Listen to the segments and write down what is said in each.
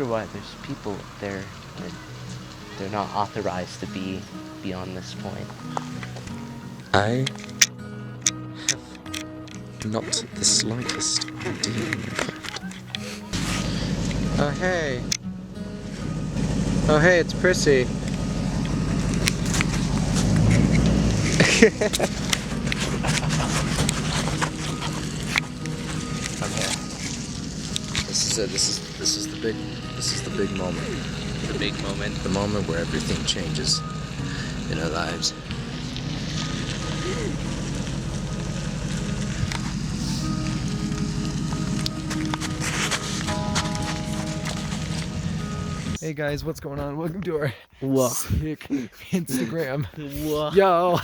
wonder why there's people up there and they're not authorized to be beyond this point. I have not the slightest idea, in fact. Oh hey! Oh hey, it's Prissy! I'm here. This is it. This is the big moment. The big moment. The moment where everything changes in our lives. Hey guys, what's going on? Welcome to our Whoa. sick Instagram. Whoa. Yo,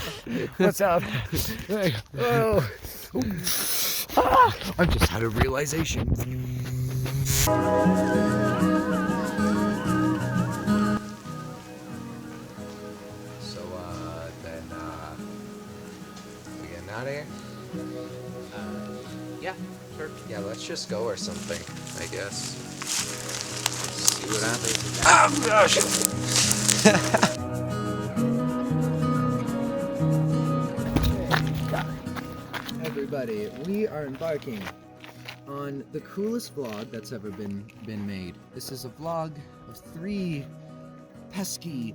what's up? Hey, oh. Ah, I've just had a realization. So, then, we getting out of here? Yeah, sure. Yeah, let's just go or something, I guess. See what happens. Oh gosh! Everybody, we are embarking on the coolest vlog that's ever been made. This is a vlog of 3 pesky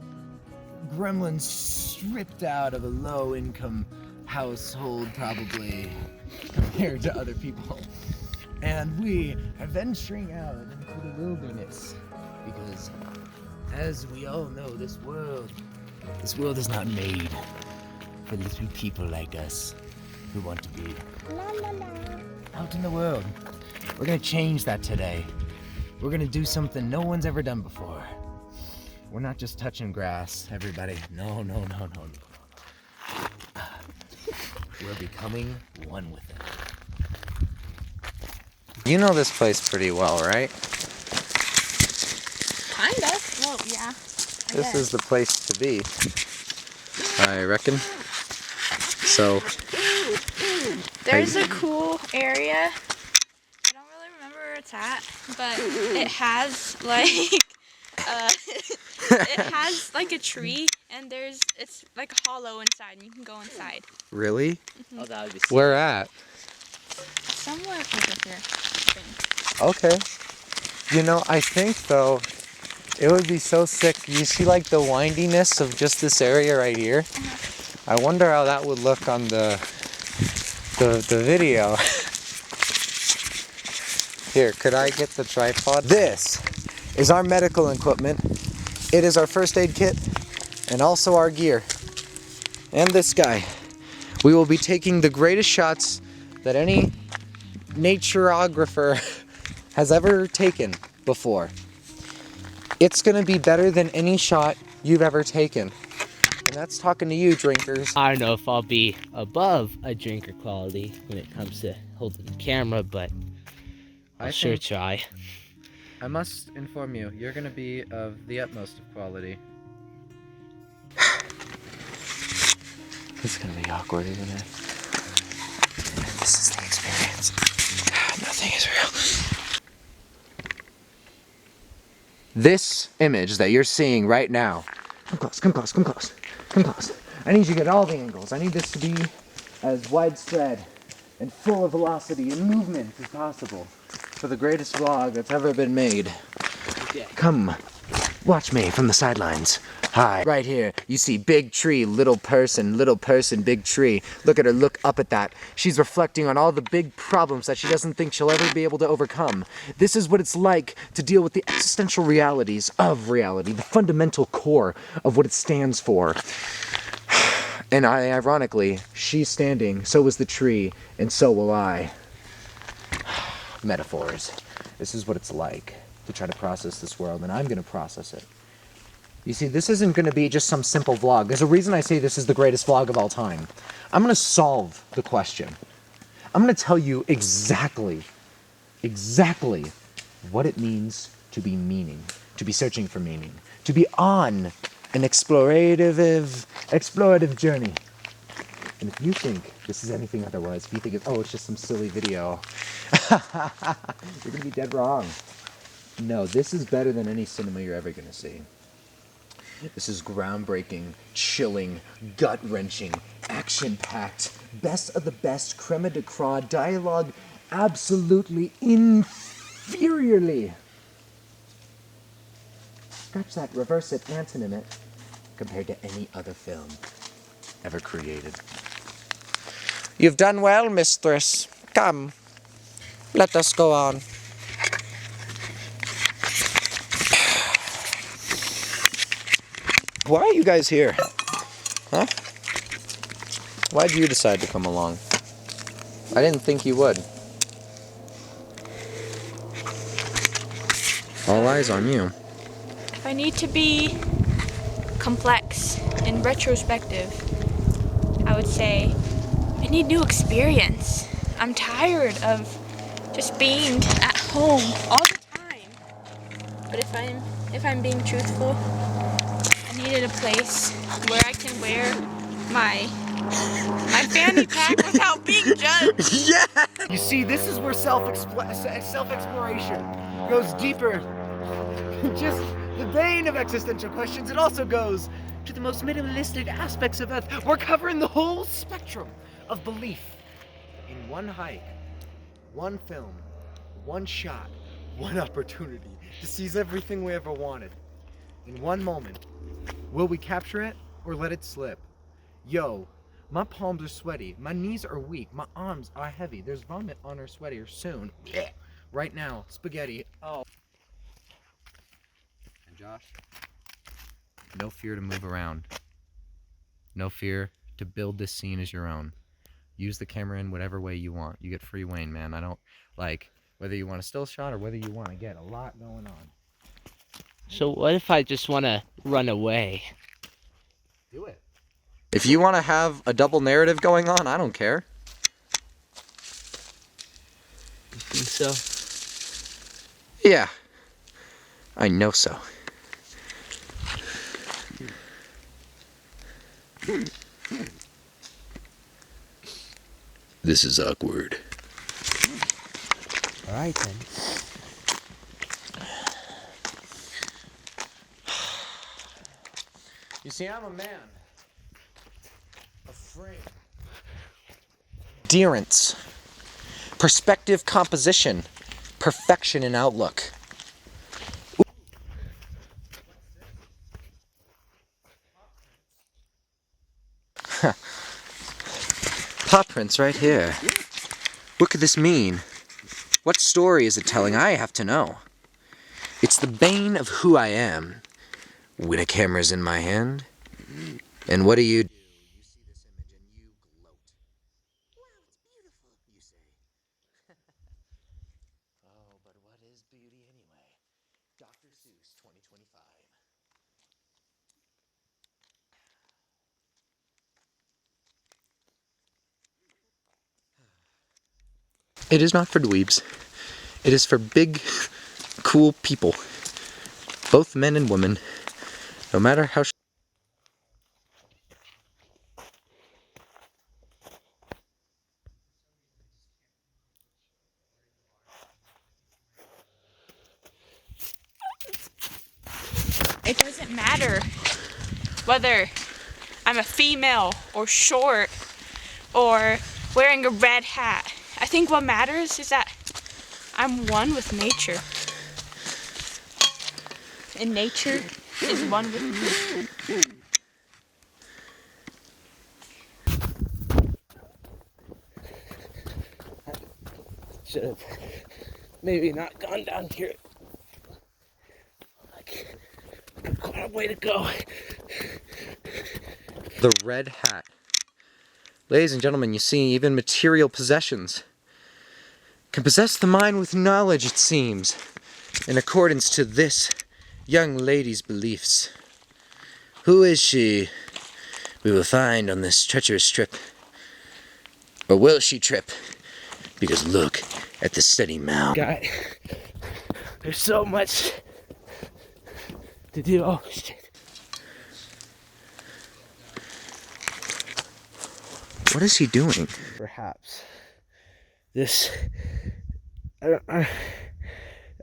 gremlins stripped out of a low-income household, probably, compared to other people. And we are venturing out into the wilderness because, as we all know, this world is not made for little people like us who want to be out in the world. We're gonna change that today. We're gonna do something no one's ever done before. We're not just touching grass, everybody. No. We're becoming one with it. You know this place pretty well, right? Kind of. Well, yeah. This is the place to be, I reckon. So, There's a cool area. I don't really remember where it's at, but it has like it has like a tree, and it's like hollow inside, and you can go inside. really? Oh, that would be Where at? Somewhere over here, I think. Okay. You know, I think though, it would be so sick. You see like the windiness of just this area right here? I wonder how that would look on the video. Here, could I get the tripod? This is our medical equipment. It is our first aid kit and also our gear. And this guy. We will be taking the greatest shots that any naturographer has ever taken before. It's gonna be better than any shot you've ever taken. And that's talking to you, drinkers. I don't know if I'll be above a drinker quality when it comes to holding the camera, but I'll sure try. I must inform you, you're gonna be of the utmost of quality. It's gonna be awkward, isn't it? This is the experience. Nothing is real. This image that you're seeing right now. Come close, come close, come close, come close. I need you to get all the angles. I need this to be as widespread and full of velocity and movement as possible for the greatest vlog that's ever been made. Okay. Come, watch me from the sidelines. Hi. Right here, you see big tree, little person, big tree. Look at her, look up at that. She's reflecting on all the big problems that she doesn't think she'll ever be able to overcome. This is what it's like to deal with the existential realities of reality, the fundamental core of what it stands for. And ironically, she's standing, so is the tree, and so will I. Metaphors. This is what it's like to try to process this world, and I'm gonna process it. You see, this isn't going to be just some simple vlog. There's a reason I say this is the greatest vlog of all time. I'm going to solve the question. I'm going to tell you exactly what it means to be meaning, to be searching for meaning, to be on an explorative journey. And if you think this is anything otherwise, if you think it's just some silly video, you're going to be dead wrong. No, this is better than any cinema you're ever gonna see. This is groundbreaking, chilling, gut-wrenching, action-packed, best of the best, creme de croix, dialogue absolutely inferiorly. Scratch that, reverse it, antonym it, compared to any other film ever created. You've done well, mistress. Come, let us go on. Why are you guys here? Huh? Why did you decide to come along? I didn't think you would. All eyes on you. If I need to be complex and retrospective, I would say I need new experience. I'm tired of just being at home all the time. But if I'm being truthful, I needed a place where I can wear my fanny pack without being judged. Yeah! You see, this is where self-exploration goes deeper. Just the vein of existential questions. It also goes to the most minimalistic aspects of Earth. We're covering the whole spectrum of belief in one hike, one film, one shot, one opportunity to seize everything we ever wanted. In one moment. Will we capture it or let it slip? Yo, my palms are sweaty, my knees are weak, my arms are heavy. There's vomit on our sweater soon. Right now, spaghetti. Oh. And Josh, no fear to move around. No fear to build this scene as your own. Use the camera in whatever way you want. You get free reign, man. I don't like whether you want a still shot or whether you want to get a lot going on. So what if I just want to run away? Do it. If you want to have a double narrative going on, I don't care. You think so? Yeah, I know so. This is awkward. All right then. You see, I'm a man. Afraid. Adherence. Perspective composition. Perfection in outlook. Paw prints right here. What could this mean? What story is it telling? I have to know. It's the bane of who I am. When a camera's in my hand, and what do? You see this image and you gloat. Wow, it's beautiful, you say. Oh, but what is beauty anyway? Dr. Seuss 2025. It is not for dweebs. It is for big, cool people. Both men and women. No matter how... It doesn't matter whether I'm a female or short or wearing a red hat. I think what matters is that I'm one with nature. And nature is one with me. Should have maybe not gone down here. Like, a way to go. The red hat. Ladies and gentlemen, you see, even material possessions can possess the mind with knowledge, it seems, in accordance to this young lady's beliefs. Who is she? We will find on this treacherous trip. Or will she trip? Because look at the steady mouth. God, there's so much to do. Oh, shit. What is he doing? Perhaps this. I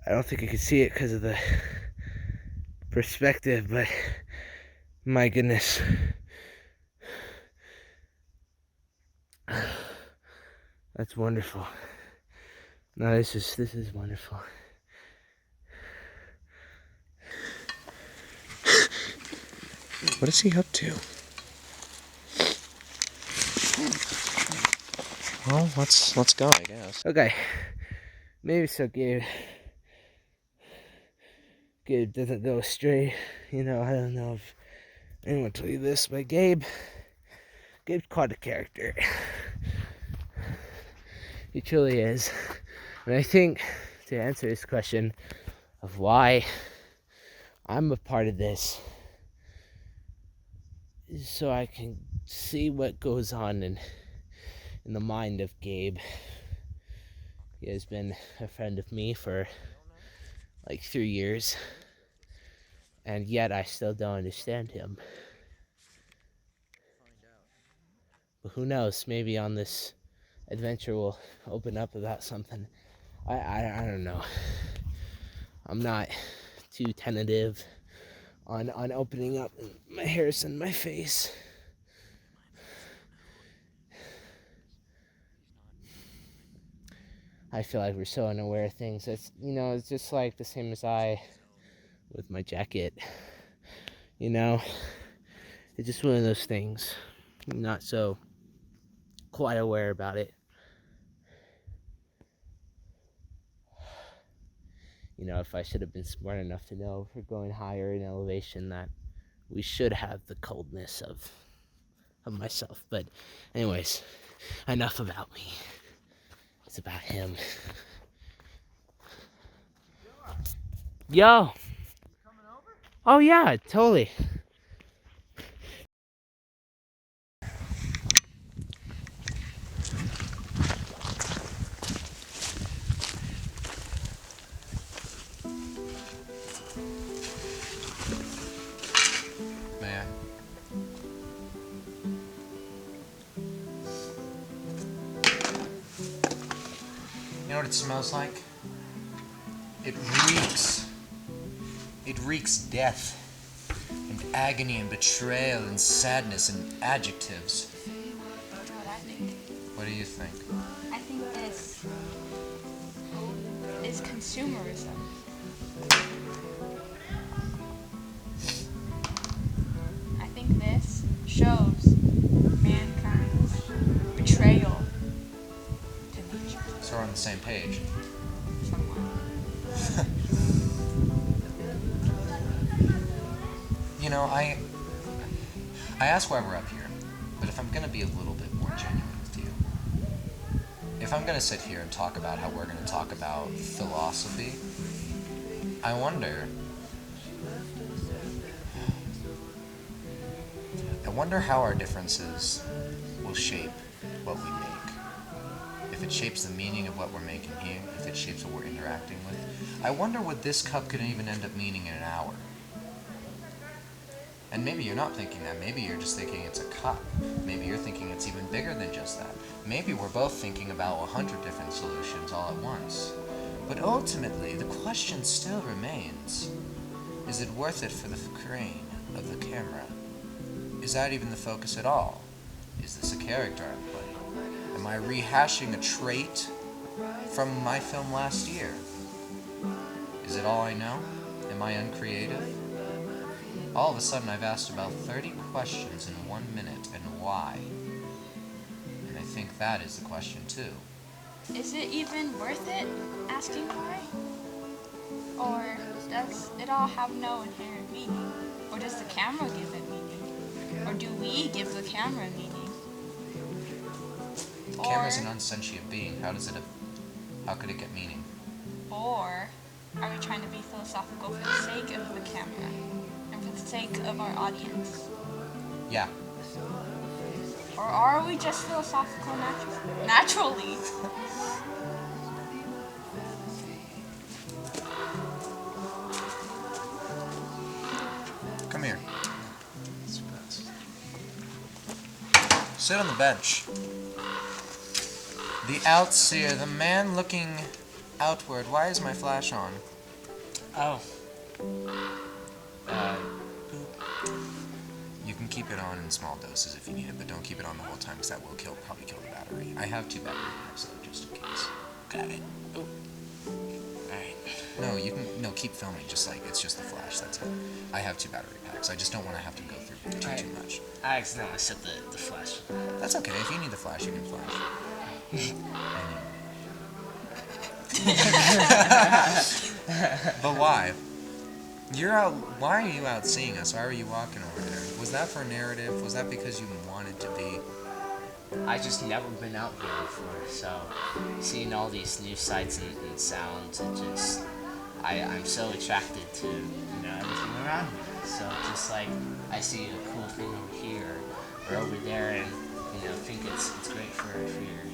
I don't think I could see it because of the perspective, but my goodness. That's wonderful. No, this is wonderful. What is he up to? Well, let's go, I guess. Okay. Maybe so Gabe doesn't go astray. You know, I don't know if anyone told you this, but Gabe's quite a character. He truly is. And I think to answer this question of why I'm a part of this is so I can see what goes on in the mind of Gabe. He has been a friend of me for like 3 years, and yet I still don't understand him. But who knows, maybe on this adventure we'll open up about something. I don't know. I'm not too tentative on opening up. My hair's in my face. I feel like we're so unaware of things. It's just like the same as I with my jacket. It's just one of those things. I'm not so quite aware about it. If I should have been smart enough to know if we're going higher in elevation that we should have the coldness of myself. But anyways, enough about me. It's about him. Yo. Oh yeah, totally. May I? You know what it smells like? It reeks. It reeks death and agony and betrayal and sadness and adjectives. What I think. What do you think? I think this is consumerism. I think this shows mankind's betrayal to nature. So we're on the same page. Somewhat. You know, I ask why we're up here, but if I'm going to be a little bit more genuine with you, if I'm going to sit here and talk about how we're going to talk about philosophy, I wonder how our differences will shape what we make. If it shapes the meaning of what we're making here, if it shapes what we're interacting with. I wonder what this cup could even end up meaning in an hour. And maybe you're not thinking that. Maybe you're just thinking it's a cup. Maybe you're thinking it's even bigger than just that. Maybe we're both thinking about 100 different solutions all at once. But ultimately, the question still remains, is it worth it for the crane of the camera? Is that even the focus at all? Is this a character I'm playing? Am I rehashing a trait from my film last year? Is it all I know? Am I uncreative? All of a sudden I've asked about 30 questions in 1 minute, and why? And I think that is the question too. Is it even worth it asking why? Or does it all have no inherent meaning? Or does the camera give it meaning? Or do we give the camera meaning? The camera's an unsentient being. How could it get meaning? Or are we trying to be philosophical for the sake of the camera? And for the sake of our audience? Yeah. Or are we just philosophical naturally? Come here. Sit on the bench. The outseer, the man looking outward. Why is my flash on? Oh. You can keep it on in small doses if you need it, but don't keep it on the whole time because that will probably kill the battery. I have 2 battery packs though, just in case. Got it. Oh. Alright. No, you can, no, keep filming, just like, it's just the flash, that's it. I have 2 battery packs, I just don't want to have to go through too much. I accidentally set the flash. That's okay, if you need the flash, you can flash. But why? You're out, why are you out seeing us? Why were you walking over there? Was that for narrative? Was that because you wanted to be? I just never been out here before, so seeing all these new sights and sounds, it just, I'm so attracted to, everything around me. So just like, I see a cool thing over here, or over there, and, think it's great for your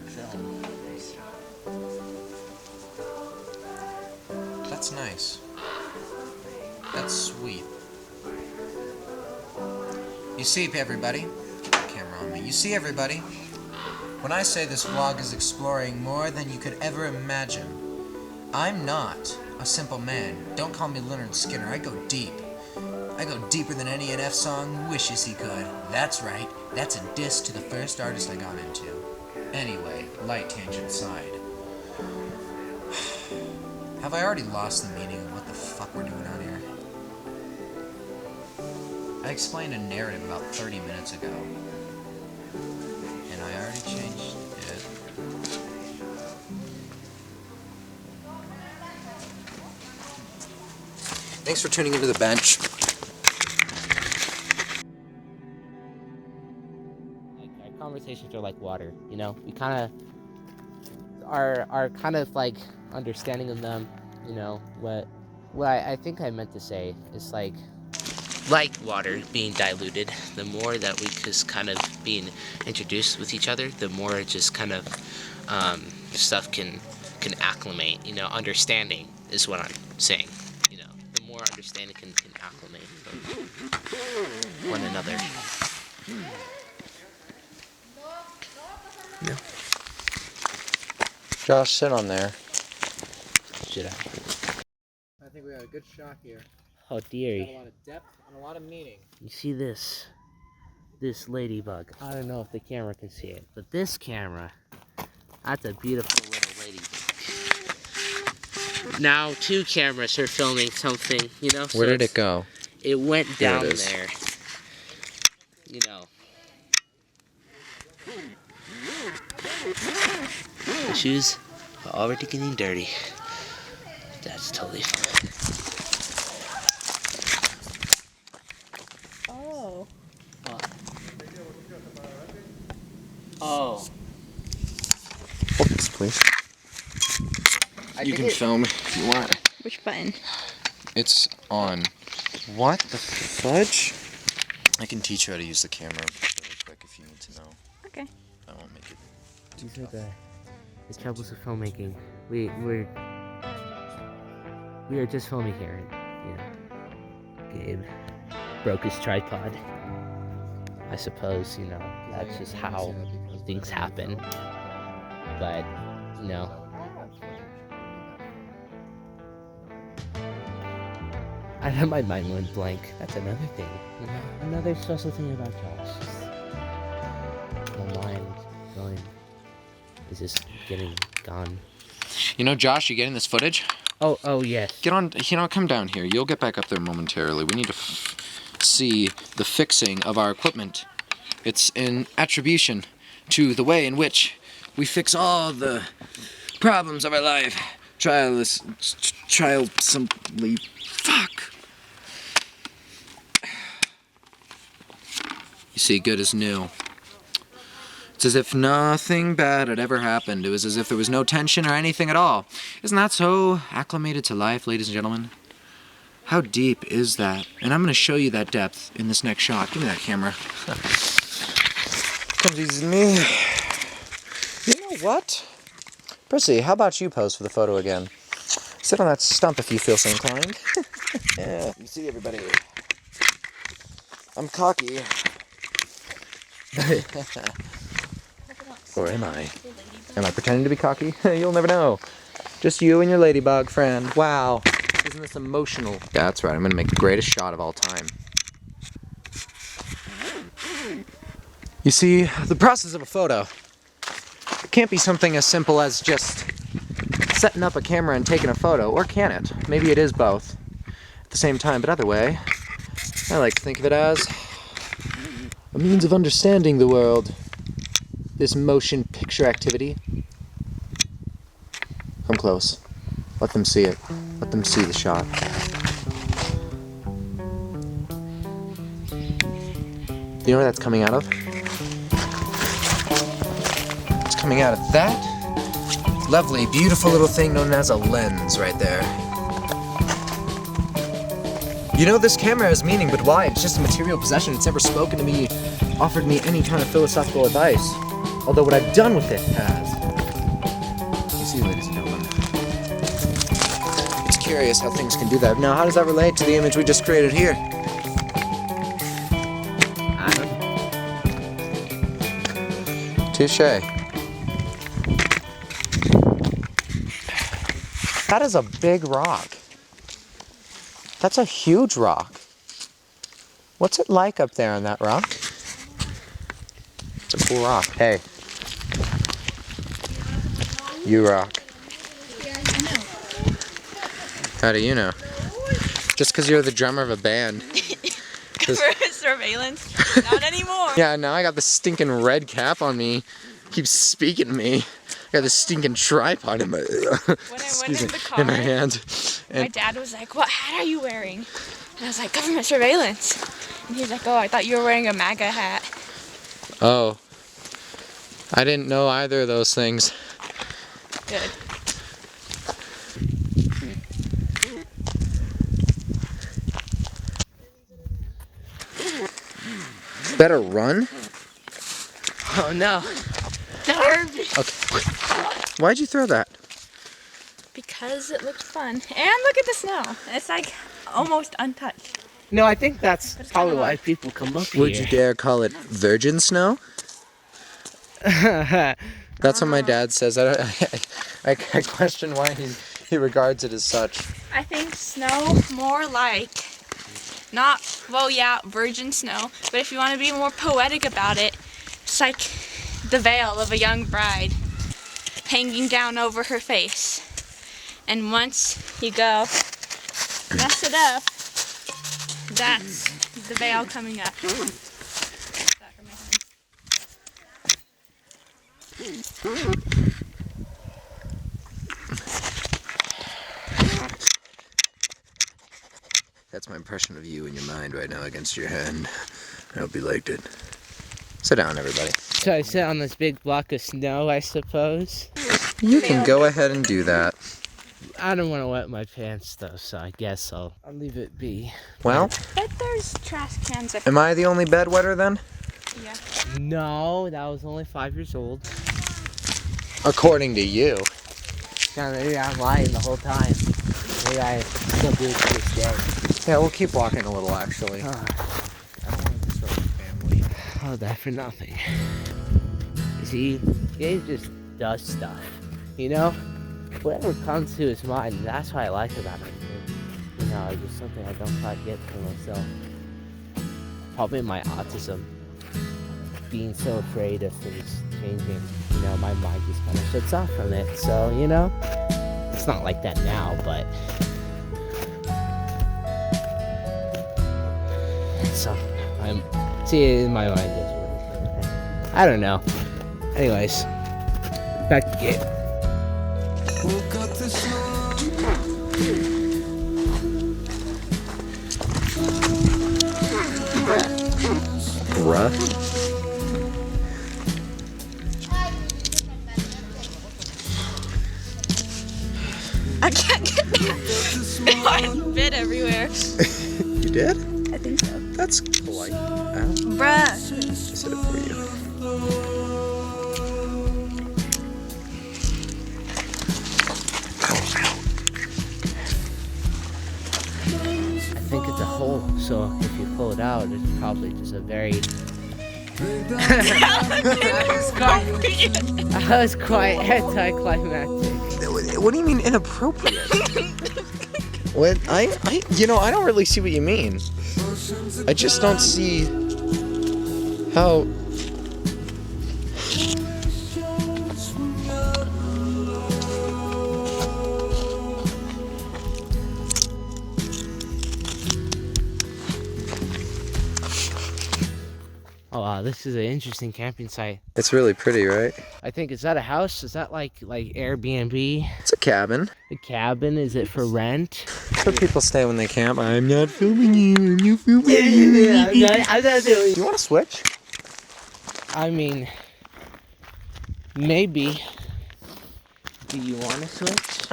film. That's nice. That's sweet. You see, everybody, get the camera on me. You see, everybody, when I say this vlog is exploring more than you could ever imagine, I'm not a simple man. Don't call me Leonard Skinner. I go deep. I go deeper than any NF song wishes he could. That's right. That's a diss to the first artist I got into. Anyway, light tangent aside. Have I already lost the meaning of what the fuck we're doing out here? I explained a narrative about 30 minutes ago. And I already changed it. Thanks for tuning into the bench. Our conversations are like water, We kind of are kind of like understanding of them, what I think I meant to say is like water being diluted. The more that we just kind of being introduced with each other, the more it just kind of stuff can acclimate. Understanding is what I'm saying. The more understanding can acclimate with one another. Josh, sit on there. Should I? I think we got a good shot here. Oh Got a dearie. lot of depth and a lot of meaning. You see this ladybug. I don't know if the camera can see it, but this camera, that's a beautiful little ladybug. Now 2 cameras are filming something, so Where did it go? It went There down it is. there. The shoes are already getting dirty. That's totally fine. Oh. Oh. Focus, please. You can film if you want. Which button? It's on. What the fudge? I can teach you how to use the camera really quick if you need to know. Okay. I won't make it too These are tough. the troubles of filmmaking. We are just filming here, and Gabe broke his tripod. I suppose that's just how things happen. But my mind went blank. That's another thing. Another special thing about Josh. My mind is just getting gone. Josh, you getting this footage? Oh yes. Get on, come down here. You'll get back up there momentarily. We need to see the fixing of our equipment. It's in attribution to the way in which we fix all the problems of our life. Simply. Fuck. You see, good as new. It's as if nothing bad had ever happened. It was as if there was no tension or anything at all. Isn't that so acclimated to life, ladies and gentlemen? How deep is that? And I'm going to show you that depth in this next shot. Give me that camera. Comes easy to me. You know what? Prissy, how about you pose for the photo again? Sit on that stump if you feel so inclined. Yeah, you see everybody. I'm cocky. Or am I? Am I pretending to be cocky? You'll never know. Just you and your ladybug friend. Wow. Isn't Isn't this emotional? Yeah, that's right. I'm gonna make the greatest shot of all time. You see, the process of a photo, it can't be something as simple as just setting up a camera and taking a photo, or can it? Maybe it is both at the same time, but either way, I like to think of it as a means of understanding the world. This motion picture activity. Come close. Let them see it. Let them see the shot. You know where that's coming out of? It's coming out of that lovely, beautiful little thing known as a lens right there. You know, this camera has meaning, but why? It's just a material possession. It's never spoken to me, offered me any kind of philosophical advice. Although what I've done with it has. You see, ladies and gentlemen, it's curious how things can do that. Now, how does that relate to the image we just created here? I don't know. Touche. That is a big rock. That's a huge rock. What's it like up there on that rock? It's a cool rock. Hey. You rock. Yeah, I know. How do you know? Just because you're the drummer of a band. For surveillance? Not anymore. Yeah, now I got the stinking red cap on me. Keeps speaking to me. I got this stinking tripod in my When I went in the car, in my hand. my And dad was like, "What hat are you wearing?" And I was like, "Government surveillance." And he was like, "Oh, I thought you were wearing a MAGA hat." oh, I didn't know either of those things. Good. Better run? Oh no. Okay. Why'd you throw that? Because it looked fun. And look at the snow. It's like almost untouched. No, I think that's But it's probably kinda why like- people come up Would you here. dare call it virgin snow? That's what my dad says. I question why he regards it as such. I think snow more like, not, well, yeah, virgin snow, but if you want to be more poetic about it, it's like the veil of a young bride hanging down over her face. And once you go mess it up, that's the veil coming up. That's my impression of you in your mind right now against your hand. I hope you liked it. Sit down, everybody. So I sit on this big block of snow, I suppose. You can go ahead and do that. I don't want to wet my pants though, so I guess I'll leave it be. Well, But there's trash cans up am I the only bedwetter then? here. No, that was only 5 years old. According to you. Now, maybe I'm lying the whole time. Maybe I still do it to this day. Yeah, we'll keep walking a little, actually. Oh, I don't want to disrupt the family. oh, that for nothing. You see, Gabe just does stuff. You know? Whatever comes to his mind, that's what I like about him. You know, it's just something I don't quite get for myself. Probably my autism. Being so afraid of things changing. You know, my mind just kind of shuts off from it. So, you know, it's not like that now, but... So, see, my mind is really... I don't know. Anyways, back to Gabe. Bruh. I can't get that. I bit everywhere. You did? I think so. That's polite. Ow. Bruh. I said it for you. I think it's a hole, so if you pull it out, it's probably just a very... That was quite anticlimactic. What do you mean inappropriate? What? You know, I don't really see what you mean. I just don't see how. Oh wow, this is an interesting camping site. It's really pretty, right? I think, is that a house? Is that like Airbnb? It's a cabin. A cabin? Is it for rent? That's where people stay when they camp. I'm not filming you. I'm filming you. I'm not doing. Do you want to switch? I mean, maybe. Do you want to switch?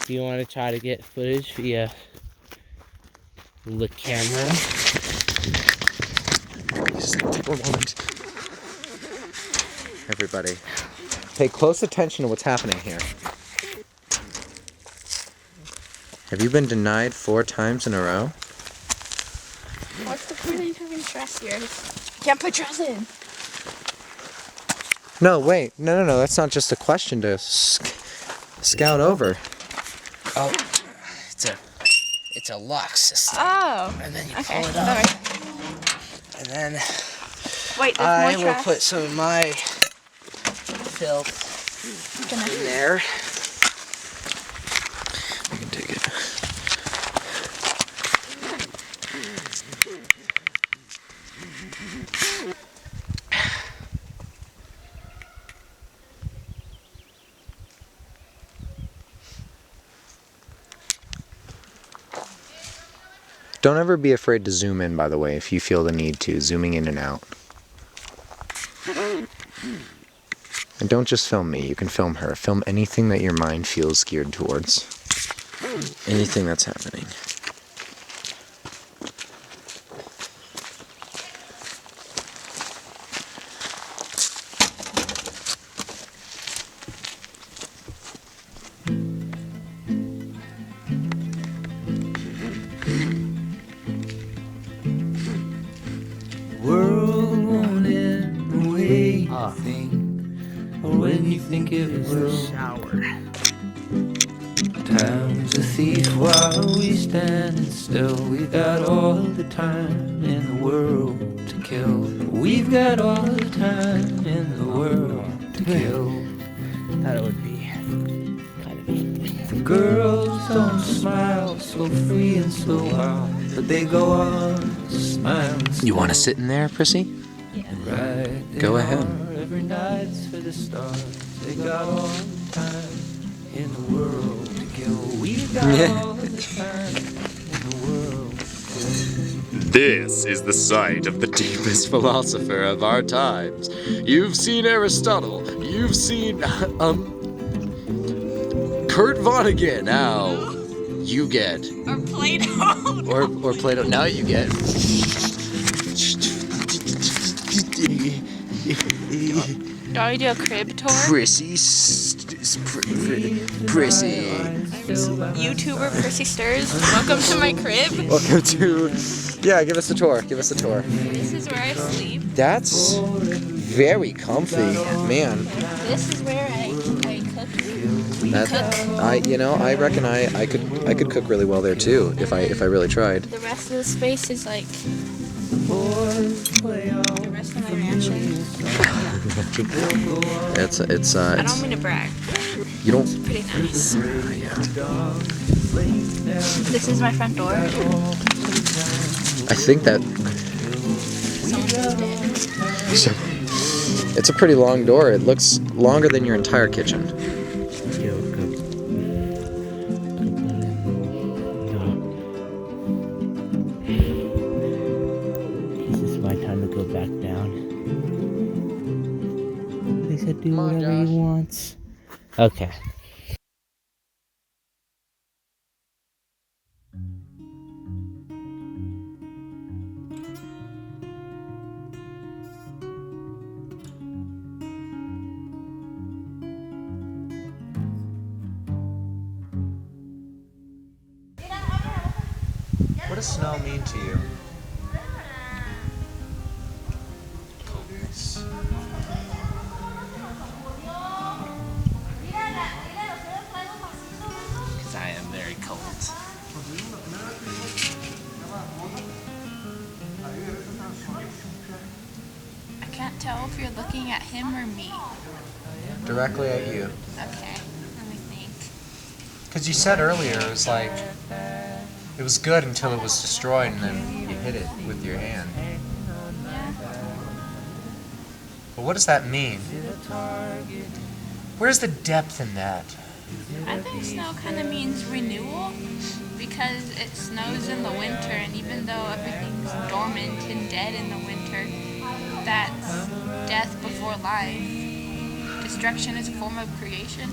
Do you want to try to get footage via the camera? Just take a moment. Everybody, pay close attention to what's happening here. Have you been denied 4 times in a row? What's the point of having dress here? Can't put dress in. No, wait. No. That's not just a question to scout over. Oh, it's a lock system. Oh. And then you Okay. pull it up. Sorry. And then Wait, there's I more will trash. put some of my filth in there. I can take it. Don't ever be afraid to zoom in, by the way, if you feel the need to, zooming in and out. And don't just film me, you can film her. Film anything that your mind feels geared towards. Anything that's happening. World won't end the way you think, or when you think it will. Shower. Time's a thief while we standing still. We got all the time in the world to kill. We've got all the time in the world to kill. Thought it would be kind of neat. The girls don't smile so free and so wild, but they go on smiling. You want to sit in there, Prissy? Right, Go they ahead. are every night's for the stars. They got all the time in the world to kill. We've got all the time in the world to kill. This is the site of the deepest philosopher of our times. You've seen Aristotle. You've seen, Kurt Vonnegut. Now, you get. Or Play-Doh. Or Plato. Now you get. Do I do a crib tour? Prissy. Prissy. YouTuber Prissy Stirs. Welcome to my crib. Welcome to. Yeah, give us a tour. Give us a tour. This is where I sleep. That's very comfy, man. This is where I cook. That I reckon I could cook really well there too if I really tried. The rest of the space is like the rest of my mansion. It's I don't mean to brag. you don't. It's pretty nice. Yeah. This is my front door. I think that Someone moved in. it's a pretty long door. It looks longer than your entire kitchen. This is my time to go back down. They said do Come on, whatever Josh. he wants. Okay. What does snow mean to you? Coldness. Because I am very cold. looking at him or me? Directly at you. Okay, let me think. Because you said earlier it was like, it was good until it was destroyed and then you hit it with your hand. Yeah. But what does that mean? Where's the depth in that? I think snow kind of means renewal because it snows in the winter, and even though everything's dormant and dead in the winter, that's death before life. Destruction is a form of creation.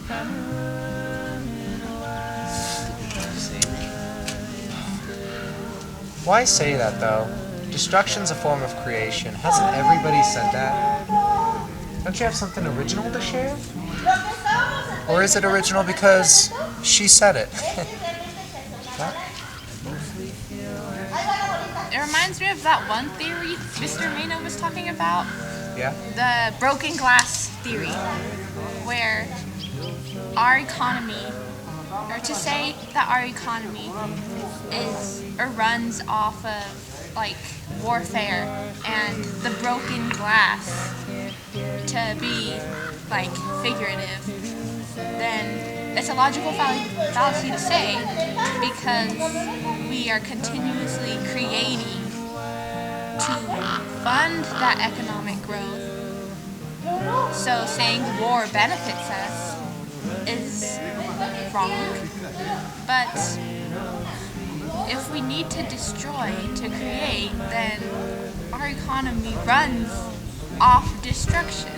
Why say that though? Destruction's a form of creation. Hasn't everybody said that? Don't you have something original to share? Or is it original because she said it? It reminds me of that one theory Mr. Mano was talking about, Yeah? the broken glass theory, where our economy, or to say that our economy is or runs off of like warfare and the broken glass to be like figurative, then it's a logical fallacy to say because we are continuously creating to fund that economic growth. So saying war benefits us is wrong. But if we need to destroy to create, then our economy runs off destruction.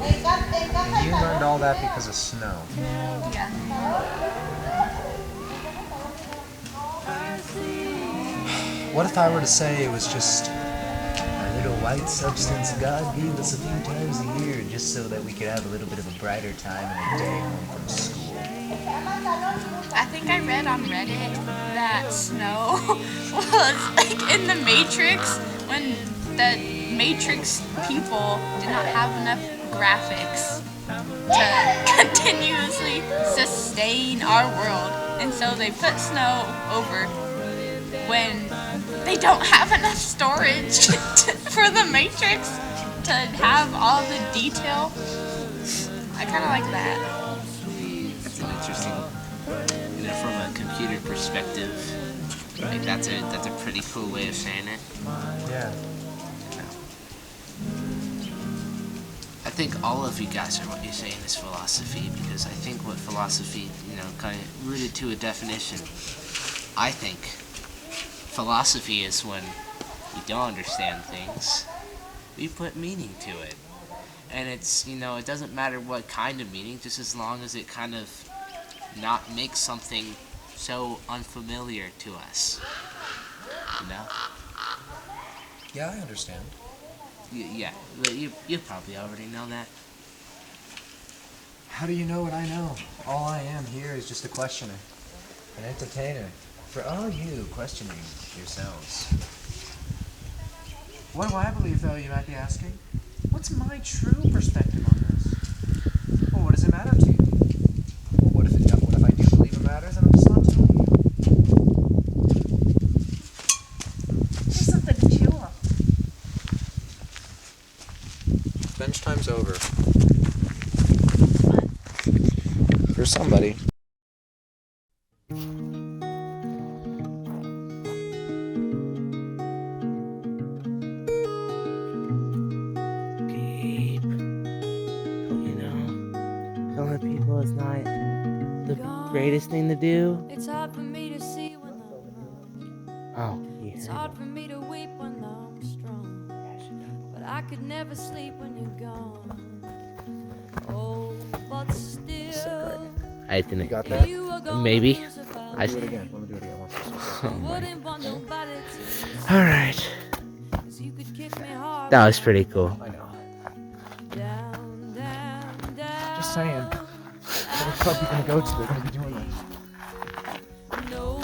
And you learned all that because of snow. Yeah. What if I were to say it was just a little white substance God gave us a few times a year just so that we could have a little bit of a brighter time and a day home from school? I think I read on Reddit that snow was like in the Matrix when the Matrix people did not have enough graphics to continuously sustain our world, and so they put snow over when they don't have enough storage for the Matrix to have all the detail. I kind of like that. That's an interesting, from a computer perspective, like that's a pretty cool way of saying it. Yeah. I think all of you guys are what you're saying is philosophy, because I think what philosophy, kind of rooted to a definition. I think philosophy is when we don't understand things, we put meaning to it. And it's, it doesn't matter what kind of meaning, just as long as it kind of not makes something so unfamiliar to us. Yeah, I understand. Yeah, you probably already know that. How do you know what I know? All I am here is just a questioner, an entertainer. For all you questioning yourselves. What do I believe, though, you might be asking? What's my true perspective on this? Well, what does it matter to you? Well, what if I do believe it matters and I'm just not telling you? There's something to chew on. Bench time's over. For somebody. Killing people is not the greatest thing to do. It's hard for me to see when I'm Oh, It's hard for me to weep when I'm strong. But I could never sleep when you're gone. Oh, but still. I didn't. Got that? You were gonna Maybe. lose if I. Do it again. Let me do it again. Oh my. wouldn't want nobody to. All right. 'Cause you could kick me hard. That was pretty cool. I know. Down, down, down. Just saying. What club you gonna go to? They're gonna be doing that. No.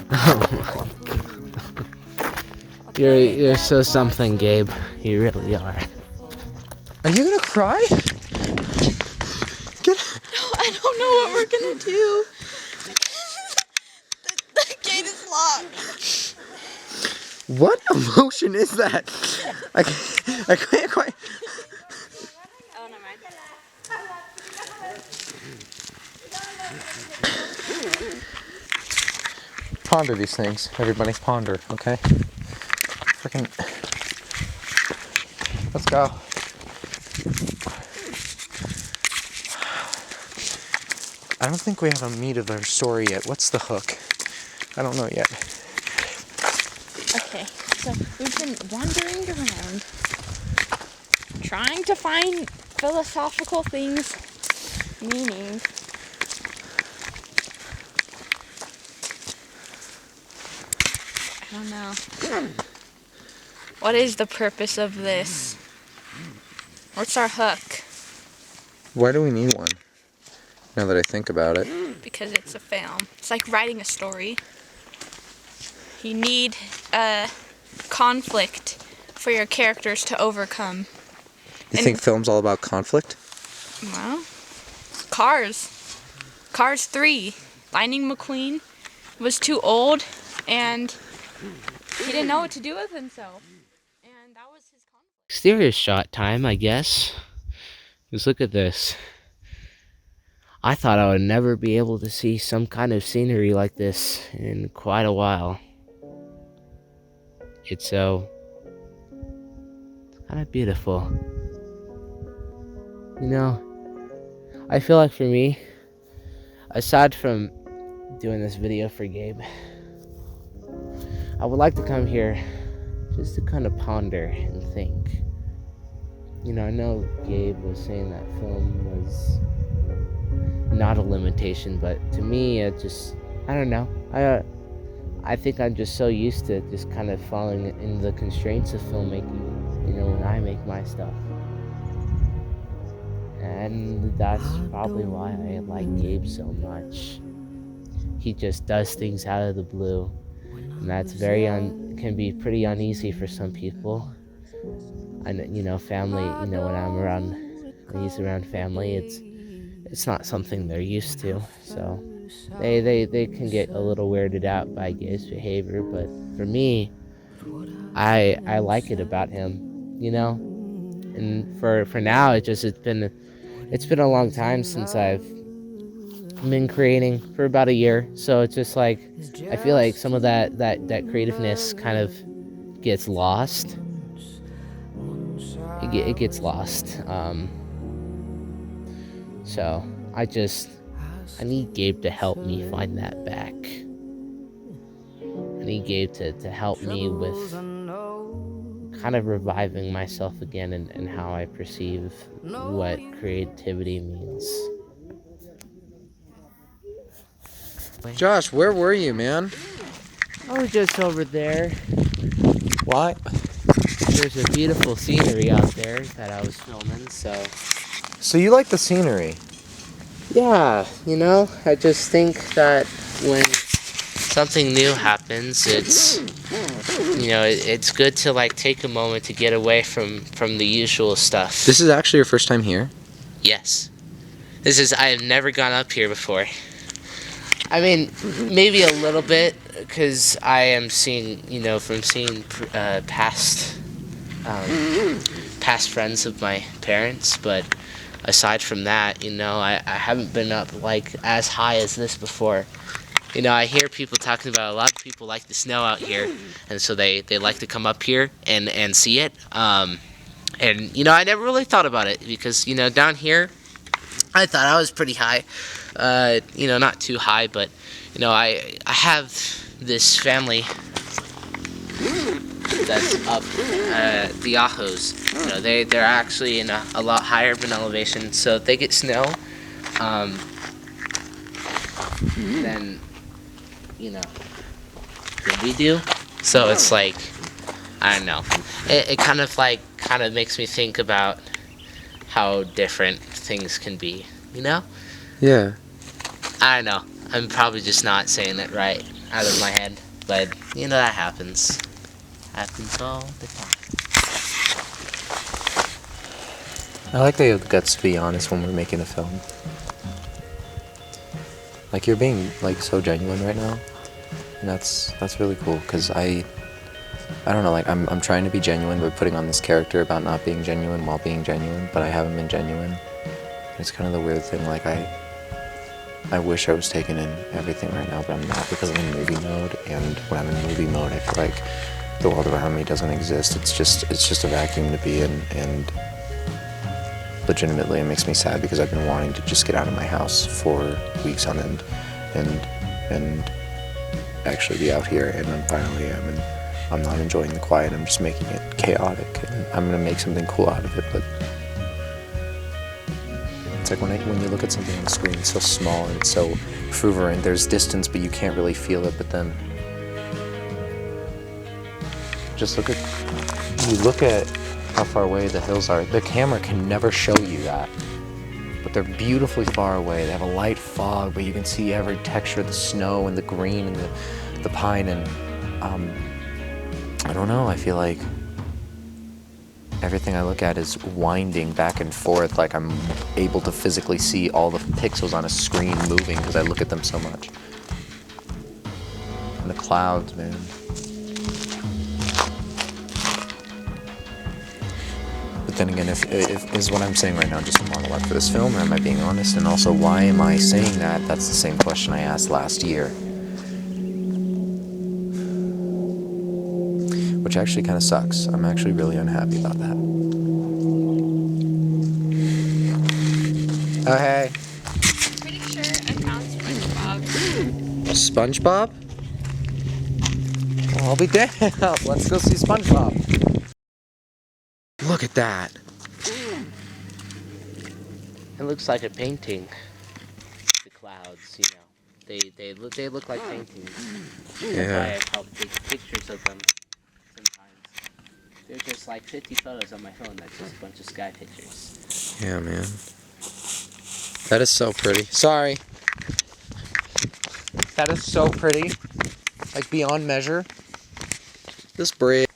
You're so something, Gabe. You really are. Are you gonna cry? I don't know what we're gonna do. the gate is locked. What emotion is that? I can't quite. Oh, never mind. Ponder these things. Everybody ponder, okay? Freaking. Let's go. I don't think we have a meat of our story yet. What's the hook? I don't know yet. Okay, so we've been wandering around trying to find philosophical things, meanings. I don't know. What is the purpose of this? What's our hook? Why do we need one? Now that I think about it. Because it's a film. It's like writing a story. You need a conflict for your characters to overcome. You think film's all about conflict? Well, Cars. Cars 3. Lightning McQueen was too old and he didn't know what to do with himself. And that was his conflict. Exterior shot time, I guess. Just look at this. I thought I would never be able to see some kind of scenery like this in quite a while. It's kind of beautiful. You know, I feel like for me, aside from doing this video for Gabe, I would like to come here just to kind of ponder and think. You know, I know Gabe was saying that film was not a limitation, but to me, it just, I don't know. I think I'm just so used to just kind of following in the constraints of filmmaking, you know, when I make my stuff. And that's probably why I like Gabe so much. He just does things out of the blue, and that's can be pretty uneasy for some people. And you know, family, you know, when he's around family, it's not something they're used to, so they can get a little weirded out by Gabe's behavior. But for me, I like it about him, you know. And for now, it's been a long time since I've been creating, for about a year. So it's just like I feel like some of that creativeness kind of gets lost. It gets lost. So I need Gabe to help me find that back. I need Gabe to help me with kind of reviving myself again and how I perceive what creativity means. Josh, where were you, man? I was just over there. Why? There's a beautiful scenery out there that I was filming, so... So you like the scenery? Yeah, you know, I just think that when something new happens, it's, you know, it's good to like take a moment to get away from the usual stuff. This is actually your first time here? Yes. I have never gone up here before. I mean, maybe a little bit, because I am seeing, you know, from seeing past friends of my parents, but aside from that, you know, I haven't been up like as high as this before. You know, I hear people talking about, a lot of people like the snow out here, and so they like to come up here and see it. And, you know, I never really thought about it, because, you know, down here, I thought I was pretty high. You know, not too high, but, you know, I have this family that's up the Ahos. You know, they're actually in a lot higher of an elevation, so if they get snow, then, you know, than we do. So it's like, I don't know. It kind of makes me think about how different things can be, you know? Yeah. I don't know. I'm probably just not saying it right out of my head, but you know, that happens. Happens all the time. I like that you have the guts to be honest when we're making a film. Like, you're being like so genuine right now, and that's really cool, because I I don't know, like, I'm trying to be genuine by putting on this character about not being genuine while being genuine, but I haven't been genuine. It's kind of the weird thing, like, I wish I was taking in everything right now, but I'm not because I'm in movie mode, and when I'm in movie mode, I feel like the world around me doesn't exist. It's just a vacuum to be in, and legitimately it makes me sad because I've been wanting to just get out of my house for weeks on end, and actually be out here, and I finally am, and I'm not enjoying the quiet. I'm just making it chaotic, and I'm gonna make something cool out of it, but it's like when you look at something on the screen, it's so small and it's so fruvorant. There's distance, but you can't really feel it. But then, just look at how far away the hills are. The camera can never show you that, but they're beautifully far away. They have a light fog, but you can see every texture of the snow and the green and the pine. And I don't know. I feel like everything I look at is winding back and forth, like I'm able to physically see all the pixels on a screen moving because I look at them so much. And the clouds, man. But then again, if is what I'm saying right now just a monologue for this film, or am I being honest? And also, why am I saying that? That's the same question I asked last year. Which actually kind of sucks. I'm actually really unhappy about that. Oh, hey. Pretty sure I found SpongeBob. SpongeBob? Well, I'll be damned. Let's go see SpongeBob. Look at that. It looks like a painting. The clouds, you know, they look like paintings. That's why I probably take pictures of them sometimes. There's just like 50 photos on my phone that's just a bunch of sky pictures. Yeah, man. That is so pretty. Sorry. That is so pretty. Like beyond measure. This bridge.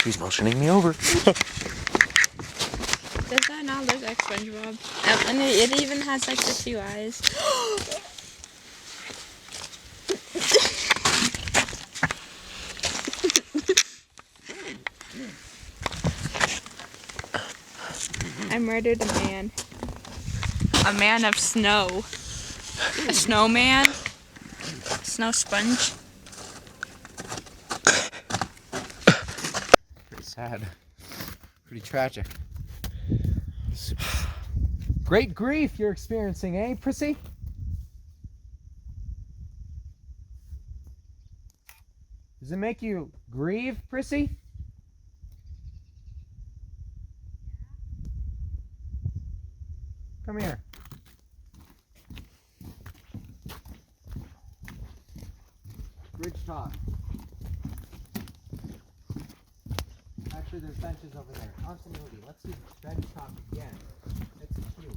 She's motioning me over. Does that not look like SpongeBob? And it even has like the two eyes. I murdered a man. A man of snow. A snowman. Snow sponge. Pretty sad. Pretty tragic. Great grief you're experiencing, eh, Prissy? Does it make you grieve, Prissy? Come here. Bridge talk. Actually, there's benches over there. Continuity. Let's do bench talk again. It's a cue.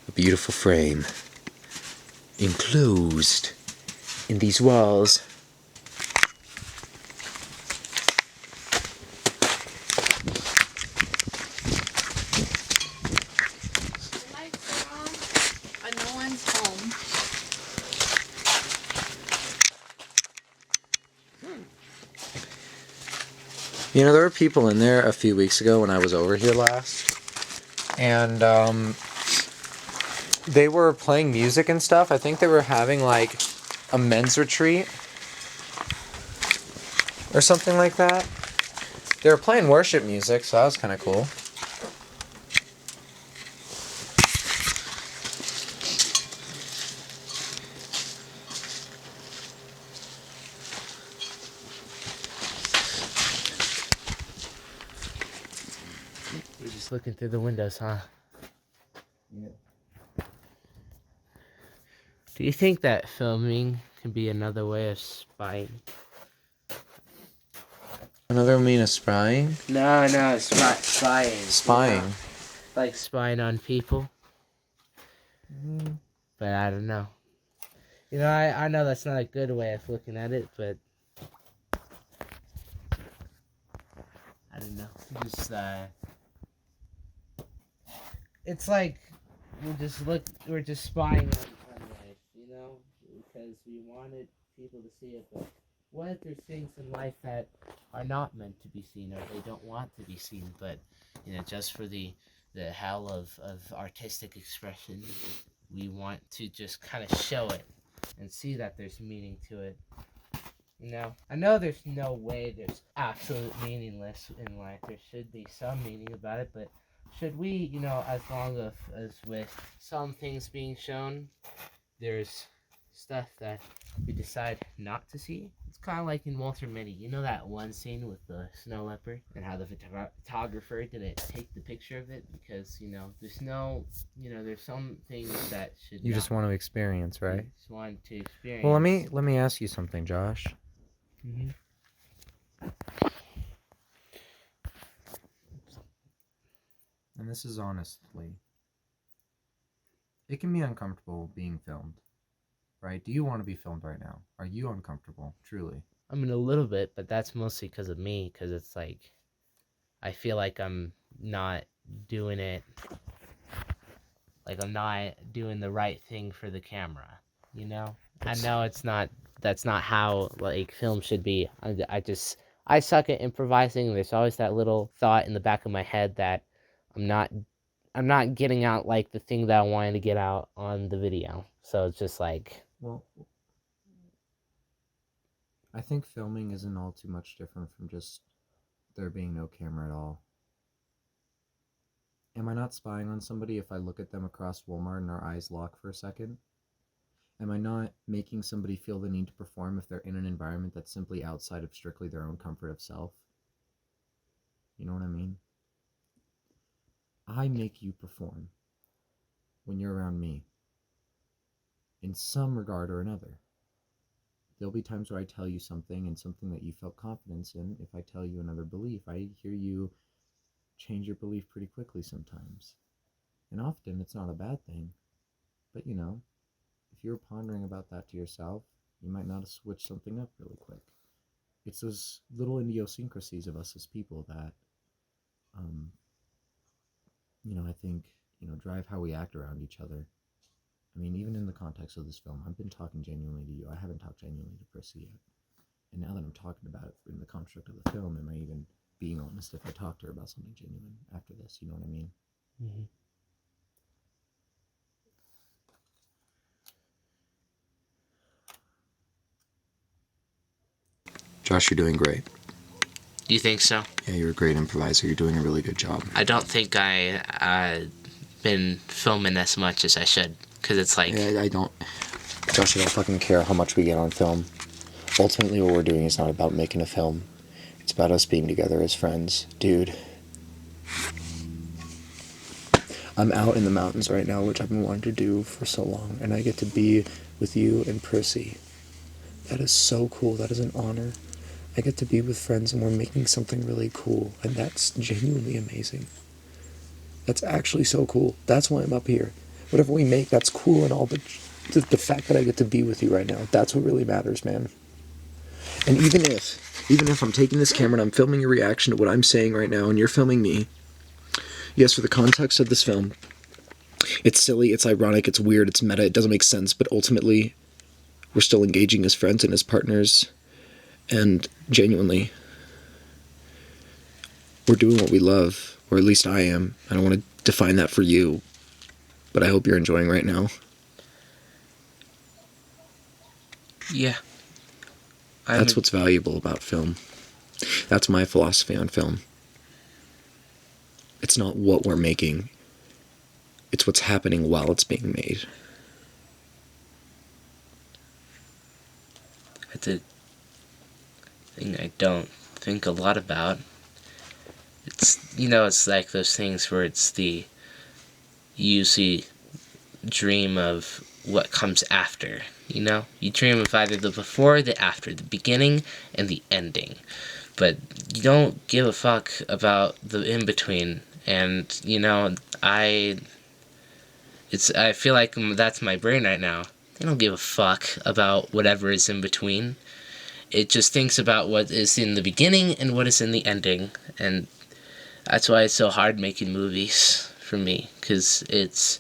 A beautiful frame. Enclosed in these walls. The lights are on, but no one's home. You know, there were people in there a few weeks ago when I was over here last. And, they were playing music and stuff. I think they were having, like, a men's retreat. Or something like that. They were playing worship music, so that was kind of cool. You're just looking through the windows, huh? Yeah. Do you think that filming can be another way of spying? Another mean of spying? No, spying. Spying. You know, like spying on people. But I don't know. You know, I know that's not a good way of looking at it, but don't know. Just it's like we're just spying on life, you know, because we wanted people to see it. But what if there's things in life that are not meant to be seen, or they don't want to be seen, but just for the hell of artistic expression, we want to just kind of show it and see that there's meaning to it. I know there's no way there's absolute meaningless in life. There should be some meaning about it, but should we, as long as with some things being shown, there's stuff that we decide not to see? It's kind of like in Walter Mitty. You know that one scene with the snow leopard and how the photographer didn't take the picture of it because, there's no, there's some things that should You just want to experience, right? You just want to experience. Well, let me ask you something, Josh. Mm-hmm. And this is honestly, it can be uncomfortable being filmed, right? Do you want to be filmed right now? Are you uncomfortable, truly? I mean, a little bit, but that's mostly because of me, because it's like, I feel like I'm not doing it, like I'm not doing the right thing for the camera, I know that's not how, like, film should be. I suck at improvising. There's always that little thought in the back of my head that I'm not getting out, like, the thing that I wanted to get out on the video. So it's just like... Well, I think filming isn't all too much different from just there being no camera at all. Am I not spying on somebody if I look at them across Walmart and our eyes lock for a second? Am I not making somebody feel the need to perform if they're in an environment that's simply outside of strictly their own comfort of self? You know what I mean? I make you perform when you're around me, in some regard or another. There'll be times where I tell you something and something that you felt confidence in. If I tell you another belief, I hear you change your belief pretty quickly sometimes. And often it's not a bad thing. But if you're pondering about that to yourself, you might not have switched something up really quick. It's those little idiosyncrasies of us as people that, I think, drive how we act around each other. I mean, even in the context of this film, I've been talking genuinely to you. I haven't talked genuinely to Percy yet. And now that I'm talking about it in the construct of the film, am I even being honest if I talk to her about something genuine after this? You know what I mean? Mm-hmm. Josh, you're doing great. Do you think so? Yeah, you're a great improviser. You're doing a really good job. I don't think I been filming as much as I should, because it's like... Yeah, Josh, I don't fucking care how much we get on film. Ultimately, what we're doing is not about making a film. It's about us being together as friends. Dude. I'm out in the mountains right now, which I've been wanting to do for so long, and I get to be with you and Percy. That is so cool. That is an honor. I get to be with friends and we're making something really cool, and that's genuinely amazing. That's actually so cool. That's why I'm up here. Whatever we make, that's cool and all, but the fact that I get to be with you right now, that's what really matters, man. And even if I'm taking this camera and I'm filming your reaction to what I'm saying right now and you're filming me, yes, for the context of this film, it's silly, it's ironic, it's weird, it's meta, it doesn't make sense, but ultimately, we're still engaging as friends and as partners, and genuinely, we're doing what we love, or at least I am. I don't want to define that for you, but I hope you're enjoying right now. Yeah. That's what's valuable about film. That's my philosophy on film. It's not what we're making. It's what's happening while it's being made. That's a thing I don't think a lot about. It's, it's like those things where it's you usually dream of what comes after, You dream of either the before or the after, the beginning and the ending. But you don't give a fuck about the in-between. And, I feel like that's my brain right now. I don't give a fuck about whatever is in between. It just thinks about what is in the beginning and what is in the ending. And That's why it's so hard making movies for me, because it's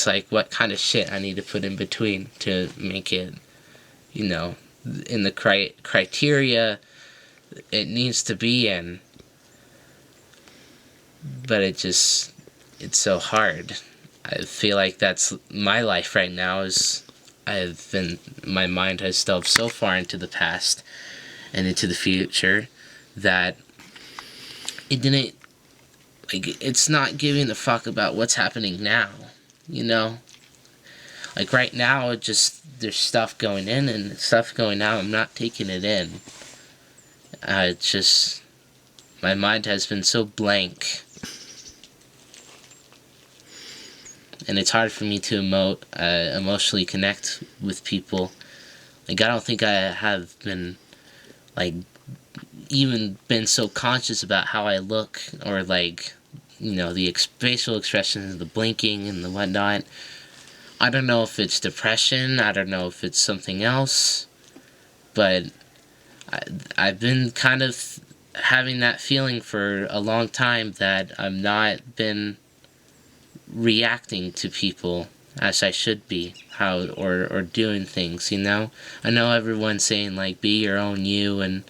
like what kind of shit I need to put in between to make it, you know, in the criteria it needs to be in. But it's so hard. I feel like that's my life right now. Is my mind has delved so far into the past and into the future that it didn't, like, it's not giving a fuck about what's happening now, you know? Like, right now, it just, there's stuff going in and stuff going out. I'm not taking it in. It's just, my mind has been so blank. And it's hard for me to emotionally connect with people. Like, I don't think I have been, like, even been so conscious about how I look, or, like, you know, the facial expressions, the blinking and the whatnot. I don't know if it's depression, I don't know if it's something else, but I've been kind of having that feeling for a long time that I'm not been reacting to people as I should be, or doing things, you know? I know everyone's saying, like, be your own you and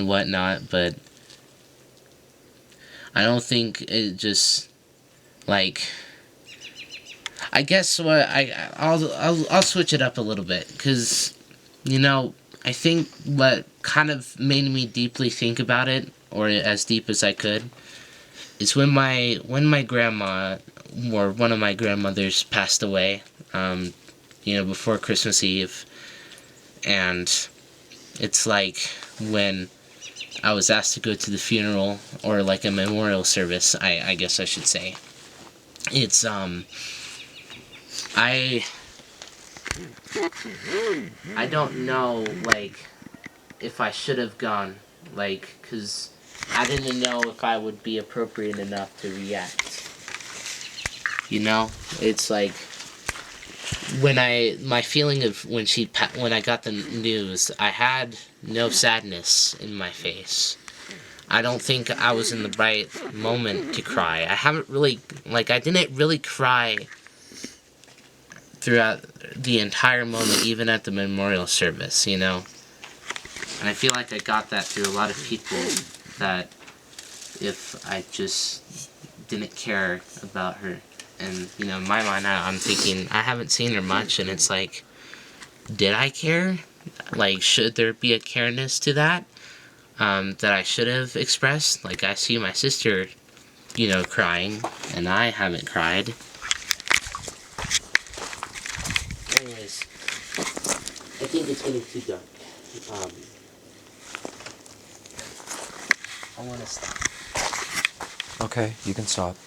whatnot, but I don't think it just, like, I guess what I'll switch it up a little bit, because, you know, I think what kind of made me deeply think about it, or as deep as I could, is when my grandma, or one of my grandmothers, passed away, you know, before Christmas Eve. And it's like when I was asked to go to the funeral, or like a memorial service, I guess I should say. It's, I don't know, like, if I should have gone, like, because I didn't know if I would be appropriate enough to react. You know? It's like, my feeling of when I got the news, I had no sadness in my face. I don't think I was in the right moment to cry. I haven't really, like, I didn't really cry throughout the entire moment, even at the memorial service, you know? And I feel like I got that through a lot of people, that if I just didn't care about her. And, you know, in my mind, I'm thinking, I haven't seen her much, and it's like, did I care? Like, should there be a careness to that? That I should have expressed? Like, I see my sister, you know, crying, and I haven't cried. Anyways, I think it's getting too dark. I want to stop. Okay, you can stop.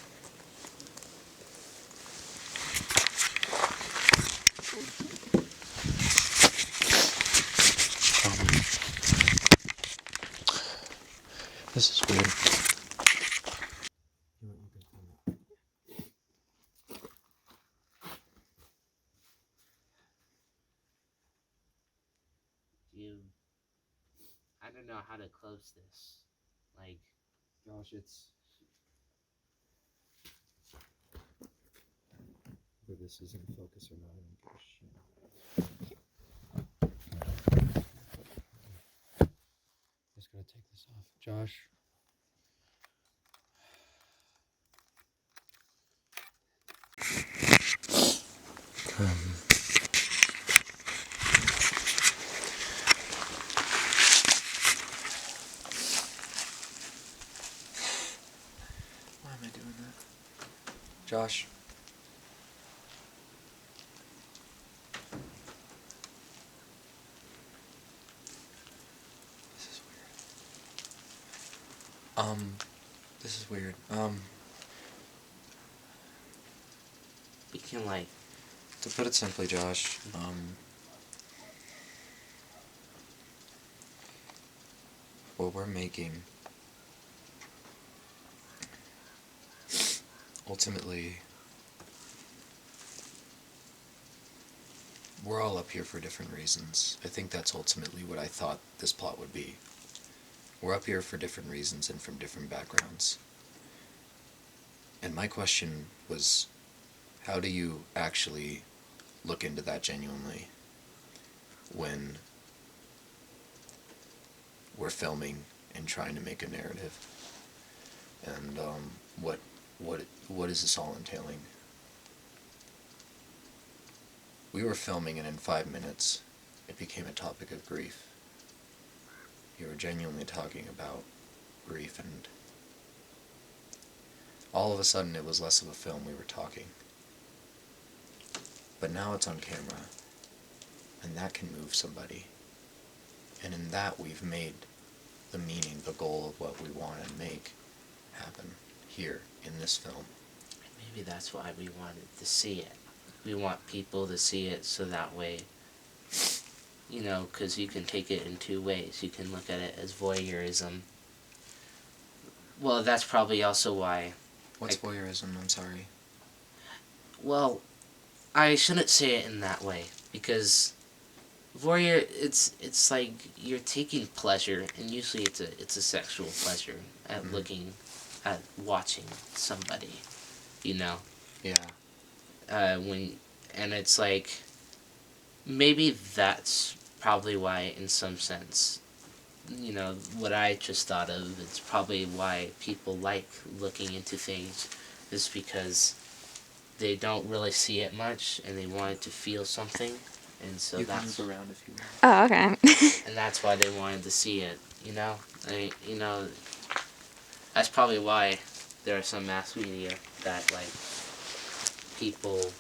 This is weird. I don't know how to close this. Like, Josh, it's... Whether this is in focus or not, I don't give a shit. Just gotta take this off. Josh. Why am I doing that? Josh. This is weird. This is weird. we can, like... To put it simply, Josh, what we're making, ultimately, we're all up here for different reasons. I think that's ultimately what I thought this plot would be. We're up here for different reasons and from different backgrounds. And my question was, how do you actually look into that genuinely when we're filming and trying to make a narrative? And what is this all entailing? We were filming, and in 5 minutes, it became a topic of grief. You were genuinely talking about grief, and all of a sudden it was less of a film, we were talking. But now it's on camera, and that can move somebody. And in that we've made the meaning, the goal of what we want to make happen here in this film. Maybe that's why we wanted to see it. We want people to see it so that way, you know, because you can take it in two ways. You can look at it as voyeurism. Well, that's probably also why... What's voyeurism? I'm sorry. Well, I shouldn't say it in that way, because voyeur, it's like you're taking pleasure, and usually it's a sexual pleasure at looking at watching somebody, you know. Yeah. And it's like, maybe that's probably why, in some sense, you know, what I just thought of, it's probably why people like looking into things, is because they don't really see it much, and they wanted to feel something, and so that's... move around if you want. Oh, okay. And that's why they wanted to see it, you know? That's probably why there are some mass media that, like, people,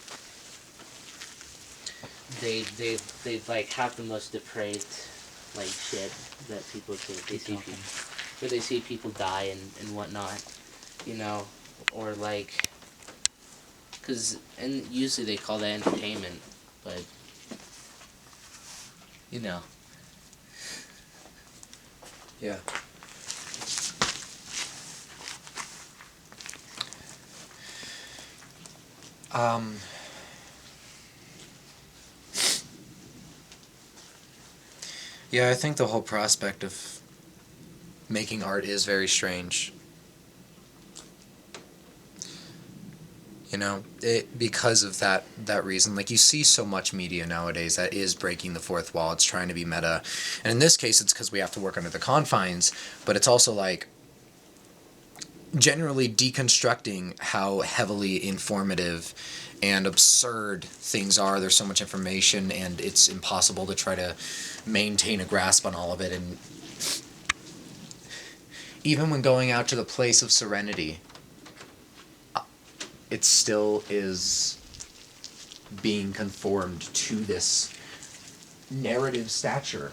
they like, have the most depraved, like, shit that people think. Where they see people die and whatnot, you know? Or, like, and usually they call that entertainment, but, you know. Yeah. Yeah, I think the whole prospect of making art is very strange. You know, because of that reason. Like, you see so much media nowadays that is breaking the fourth wall. It's trying to be meta. And in this case, it's because we have to work under the confines, but it's also, like, generally deconstructing how heavily informative and absurd things are. There's so much information, and it's impossible to try to maintain a grasp on all of it. And even when going out to the place of serenity, it still is being conformed to this narrative stature.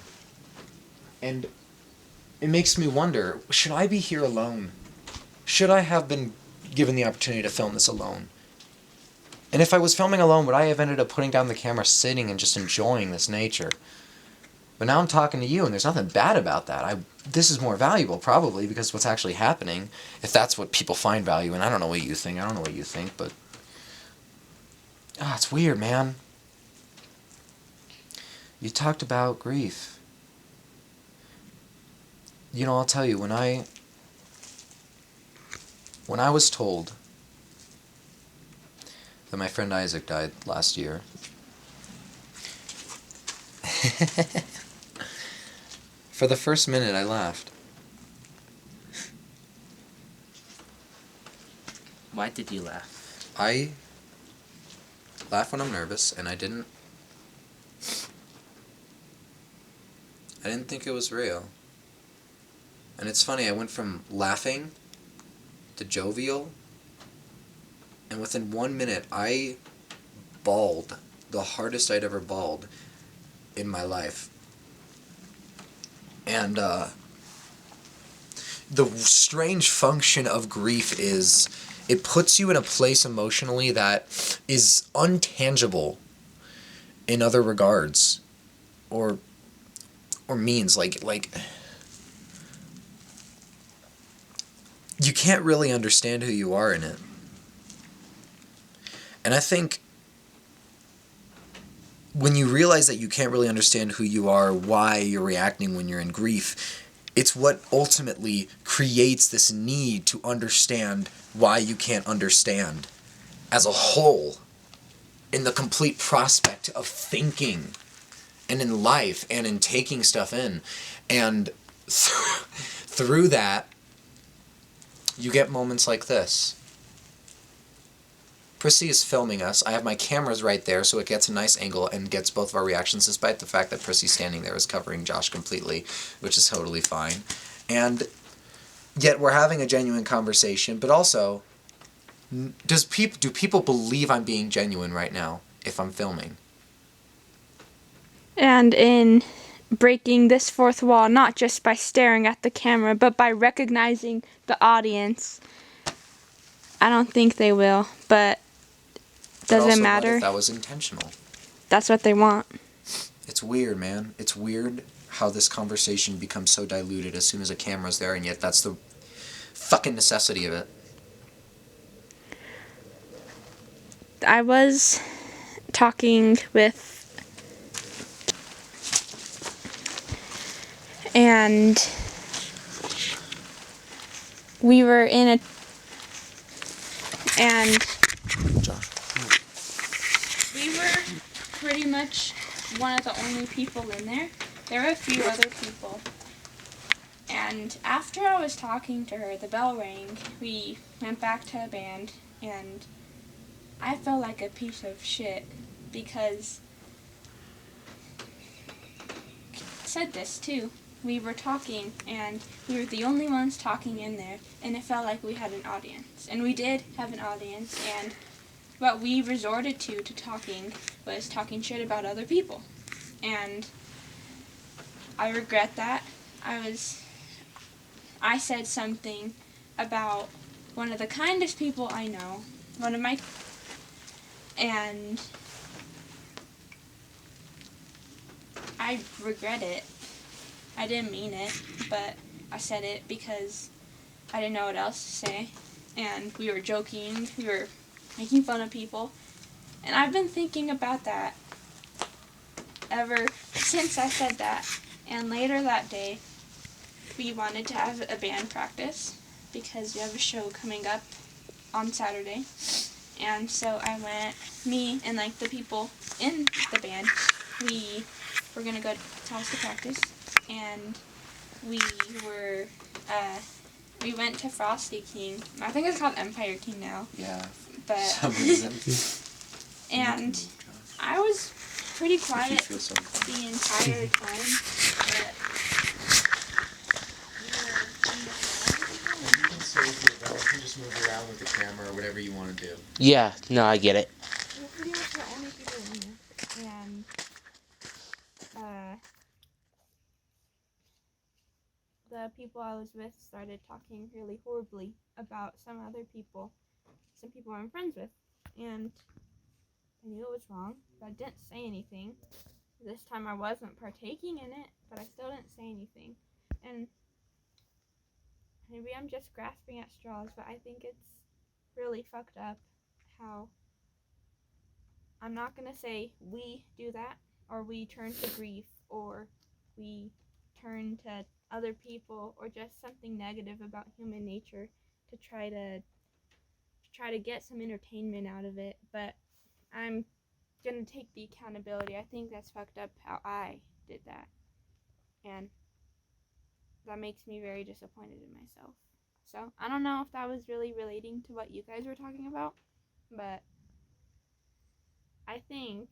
And it makes me wonder, should I be here alone? Should I have been given the opportunity to film this alone? And if I was filming alone, would I have ended up putting down the camera, sitting and just enjoying this nature? But now I'm talking to you, and there's nothing bad about that. This is more valuable, probably, because what's actually happening, if that's what people find value in. I don't know what you think, but... it's weird, man. You talked about grief. You know, I'll tell you, when I was told that my friend Isaac died last year, for the first minute I laughed. Why did you laugh? I laugh when I'm nervous, and I didn't think it was real. And it's funny, I went from laughing to jovial, and within 1 minute I bawled the hardest I'd ever bawled in my life. And the strange function of grief is it puts you in a place emotionally that is untangible in other regards, or means like you can't really understand who you are in it. And I think when you realize that you can't really understand who you are, why you're reacting when you're in grief, It's what ultimately creates this need to understand why you can't understand as a whole, in the complete prospect of thinking and in life and in taking stuff in. And through that, you get moments like this. Prissy is filming us. I have my cameras right there, so it gets a nice angle and gets both of our reactions, despite the fact that Prissy standing there is covering Josh completely, which is totally fine. And yet we're having a genuine conversation, but also, do people believe I'm being genuine right now if I'm filming? And in breaking this fourth wall, not just by staring at the camera, but by recognizing the audience, I don't think they will, but does also, it matter? What if that was intentional? That's what they want. It's weird, man. It's weird how this conversation becomes so diluted as soon as a camera's there, and yet that's the fucking necessity of it. I was talking with, and we were in a, and we were pretty much one of the only people in there. There were a few other people. And after I was talking to her, the bell rang. We went back to the band, and I felt like a piece of shit because I said this too. We were talking, and we were the only ones talking in there, and it felt like we had an audience. And we did have an audience, and what we resorted to talking was talking shit about other people. And I regret that. I said something about one of the kindest people I know, and I regret it. I didn't mean it, but I said it because I didn't know what else to say. And we were joking, we were making fun of people. And I've been thinking about that ever since I said that. And later that day, we wanted to have a band practice because we have a show coming up on Saturday. And so I went, me and like the people in the band, we were going to go to house to practice. And we went to Frosty King. I think it's called Empire King now. Yeah. But and I was pretty quiet the entire time. But You can just move around with the camera or whatever you want to do. Yeah, no, I get it. we're pretty much the only people in there. And the people I was with started talking really horribly about some people I'm friends with. And I knew it was wrong, but I didn't say anything. This time I wasn't partaking in it, but I still didn't say anything. And maybe I'm just grasping at straws, but I think it's really fucked up how I'm not going to say we do that, or we turn to grief, or we turn to other people, or just something negative about human nature to try to get some entertainment out of it. But I'm gonna take the accountability. I think that's fucked up how I did that, and that makes me very disappointed in myself. So I don't know if that was really relating to what you guys were talking about, but I think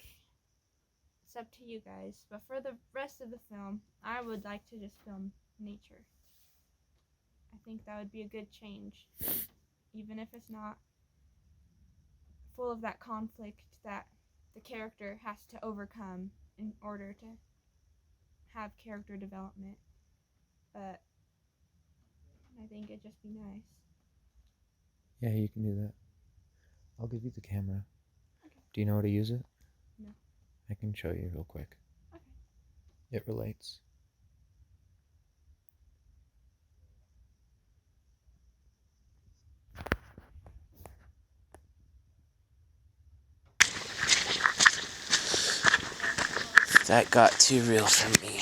it's up to you guys. But for the rest of the film, I would like to just film nature. I think that would be a good change, even if it's not full of that conflict that the character has to overcome in order to have character development. But I think it'd just be nice. Yeah, you can do that. I'll give you the camera. Okay. Do you know how to use it? No. I can show you real quick. Okay. It relates. That got too real for me.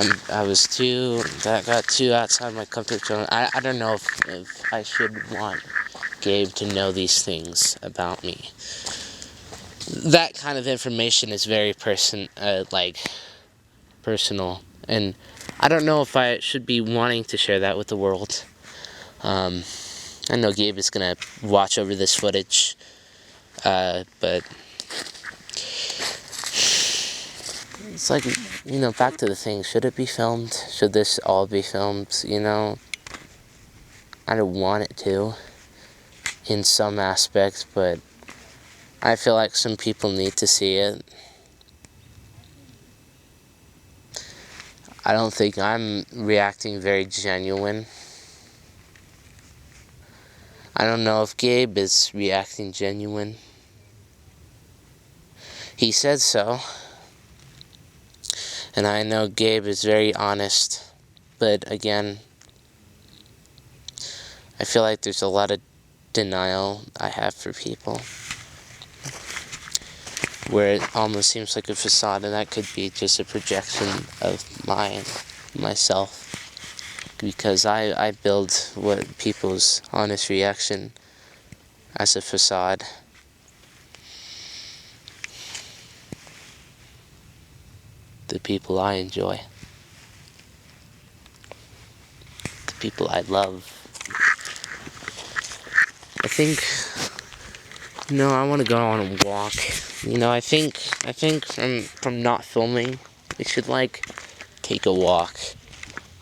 That got too outside my comfort zone. I don't know if I should want Gabe to know these things about me. That kind of information is very personal, and I don't know if I should be wanting to share that with the world. I know Gabe is gonna watch over this footage, but it's like, back to the thing. Should it be filmed? Should this all be filmed? I don't want it to, in some aspects, but I feel like some people need to see it. I don't think I'm reacting very genuine. I don't know if Gabe is reacting genuine. He said so. And I know Gabe is very honest. But again, I feel like there's a lot of denial I have for people, where it almost seems like a facade, and that could be just a projection of myself. Because I build what people's honest reaction as a facade. The people I enjoy. The people I love. I think, I want to go on a walk. I think from not filming, we should take a walk.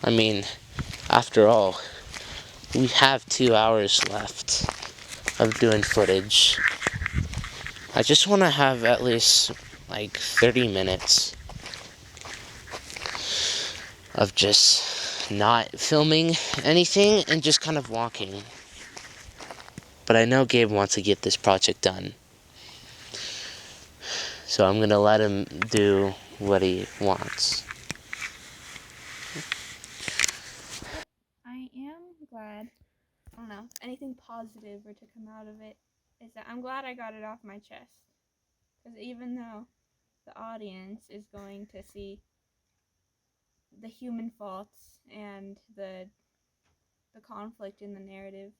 I mean, after all, we have 2 hours left of doing footage. I just want to have at least 30 minutes of just not filming anything and just kind of walking. But I know Gabe wants to get this project done, so I'm gonna let him do what he wants. I am glad, I don't know, anything positive or to come out of it is that I'm glad I got it off my chest. Because even though the audience is going to see the human faults and the conflict in the narrative,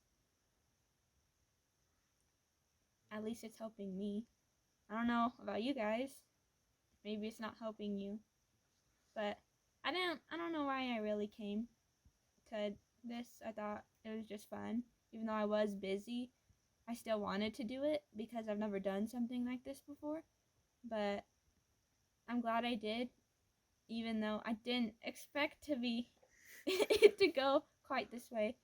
at least it's helping me. I don't know about you guys. Maybe it's not helping you. But I don't know why I really came to this. I thought it was just fun. Even though I was busy, I still wanted to do it because I've never done something like this before. But I'm glad I did, even though I didn't expect to be it to go quite this way.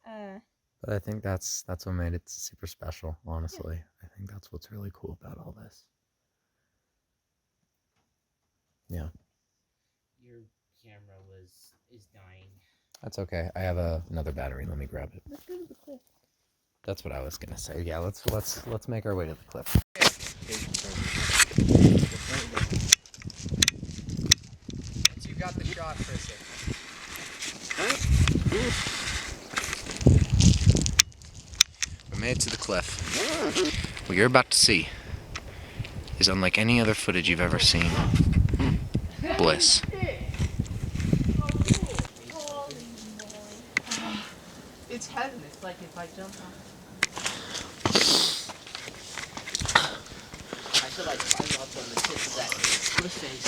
But I think that's what made it super special, honestly. Yeah. I think that's what's really cool about all this. Yeah. Your camera is dying. That's okay. I have another battery. Let me grab it. Let's go to the cliff. That's what I was gonna say. Yeah, let's make our way to the cliff. Once you got the shot, Chrissy. We made it to the cliff. What you're about to see is unlike any other footage you've ever seen. Bliss. It's heaven. It's like if I jump off. I should climb up on the tip of that cliff face.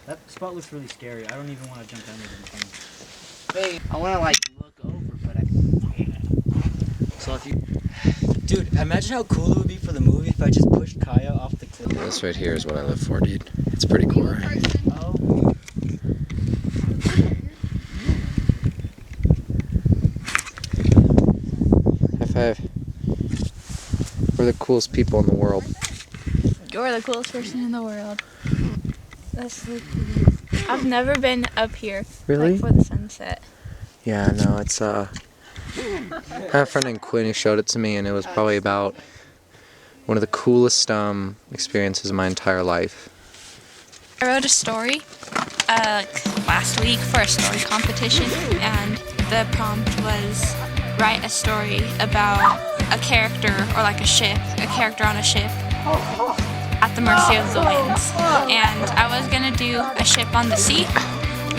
That spot looks really scary. I don't even want to jump down there. Hey, I want to look over, but I can't. So if you... Dude, imagine how cool it would be for the movie if I just pushed Kaya off the cliff. Yeah, this right here is what I live for, dude. It's pretty cool, right? Oh. High five. We're the coolest people in the world. You're the coolest person in the world. That's so cool. I've never been up here. Really? For the sunset. Yeah, no, it's I have a friend named Quinn who showed it to me, and it was probably about one of the coolest experiences of my entire life. I wrote a story last week for a story competition, and the prompt was write a story about a character or like a character on a ship at the mercy of the winds. And I was gonna do a ship on the sea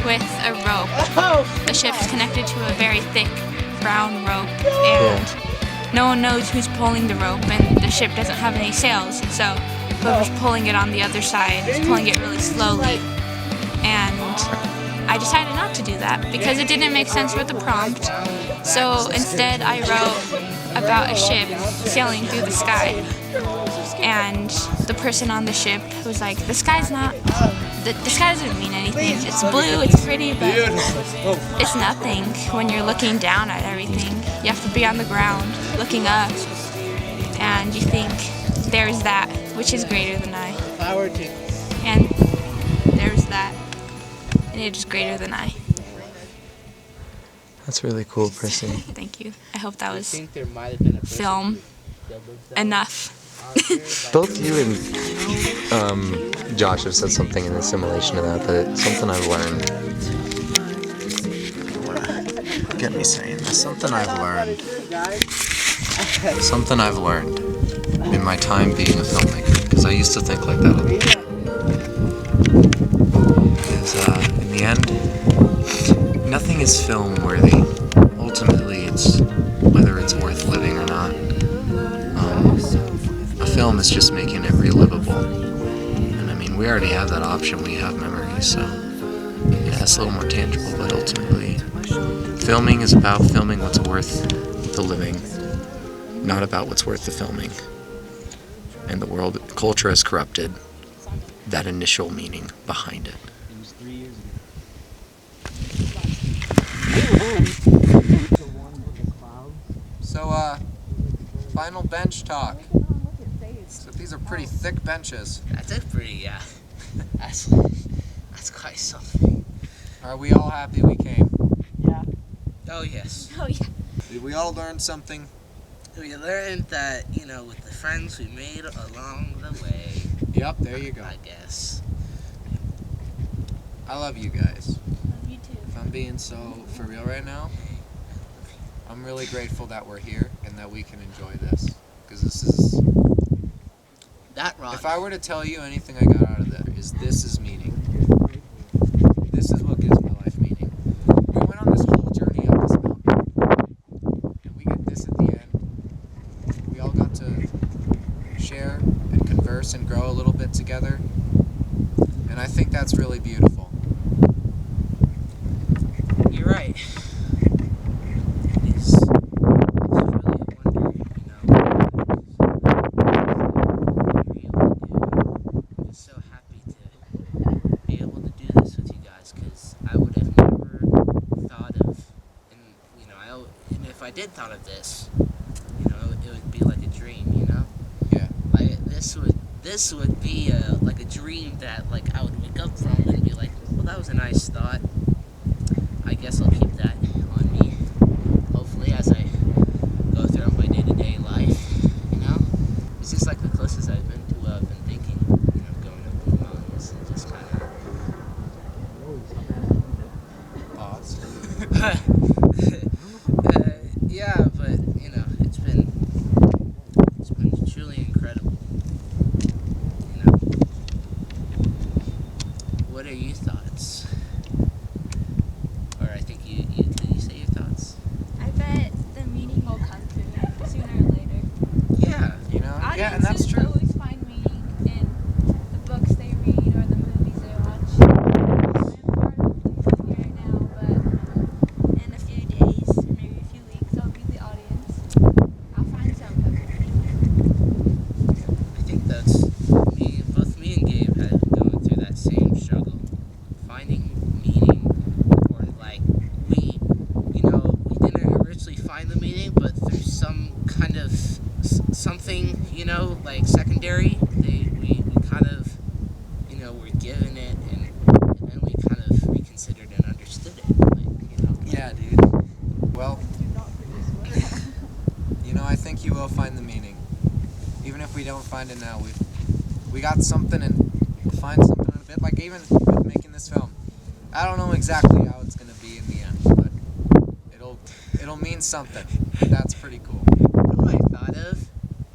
with a rope. The ship's connected to a very thick brown rope, and no one knows who's pulling the rope, and the ship doesn't have any sails, so whoever's pulling it on the other side is pulling it really slowly. And I decided not to do that because it didn't make sense with the prompt. So instead I wrote about a ship sailing through the sky, and the person on the ship was like, the sky doesn't mean anything. It's blue, it's pretty, but it's nothing when you're looking down at everything. You have to be on the ground looking up, and you think there's that which is greater than I, and there's that and it is greater than I. That's really cool, Prissy. Thank you. I hope that was film enough. Both you and Josh have said something in assimilation to that, but it's something I've learned. Get me saying this. Something I've learned in my time being a filmmaker, because I used to think like that all the time. Is in the end, nothing is film worthy. Ultimately, it's whether it's worth living or not. A film is just making it relivable, and I mean, we already have that option. We have memories, so yeah, it's a little more tangible. But ultimately, filming is about filming what's worth the living, not about what's worth the filming. And the culture has corrupted that initial meaning behind it. So, final bench talk. So these are pretty thick benches. That's pretty, yeah. That's quite something. Are we all happy we came? Yeah. Oh, yes. Oh, yeah. Did we all learn something? We learned that, with the friends we made along the way. Yep, there you go. I guess. I love you guys. Love you too. If I'm being so for real right now, I'm really grateful that we're here and that we can enjoy this. Because this is... That rock. If I were to tell you anything I got out of this is meaning. This is what gives my life meaning. We went on this whole journey up this mountain, and we get this at the end. We all got to share and converse and grow a little bit together, and I think that's really beautiful. You're right. It's really a wonder, I'm just so happy to be able to do this with you guys, because I would have never thought of, and if I did thought of this, it would be like a dream, Yeah. Like this would be like a dream that I would wake up from and be like, well, that was a nice thought. I guess I'll keep that on me, hopefully, as I go throughout my day-to-day life, It's just like the closest I've been to what I've been thinking, going up in the mountains and just kind of... Pause. Yeah, but, it's been truly incredible, What are your thoughts? Or I think did you say your thoughts? I bet the meaning will come to me sooner or later. Yeah. Yeah, and that's true. Always find meaning in the books they read or the movies they watch. I'm part of it right now, but in a few days, or maybe a few weeks, I'll be the audience. I'll find something. I think that's both me and Gabe have gone through that same struggle. Finding meaning, or we didn't originally find the meaning, but through some kind of something, secondary, we kind of, were given it, and then we kind of reconsidered and understood it, Yeah, dude. Well, I think you will find the meaning. Even if we don't find it now, we got something, and we'll find something in a it. Like even with making this film, I don't know exactly how it's gonna be in the end, but it'll mean something. That's pretty cool. What I thought of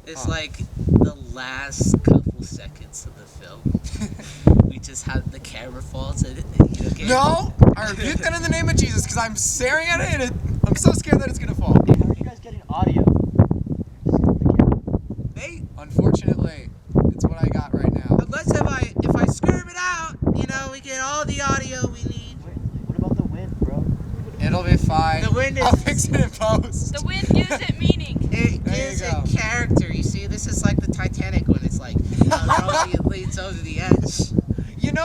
is like the last couple seconds of the film. We just have the camera falls and No! I rebuke that in the name of Jesus, because I'm staring at it and I'm so scared that it's gonna fall. Hey, how are you guys getting audio? Unfortunately, it's what I got right now. Unless if I scream it out, we get all the audio we need. What about the wind, bro? It'll be fine. The wind is. I'll fix it in post. The wind gives it meaning. It There gives you go. it character. You see, this is like the Titanic when it's like it leads over the edge.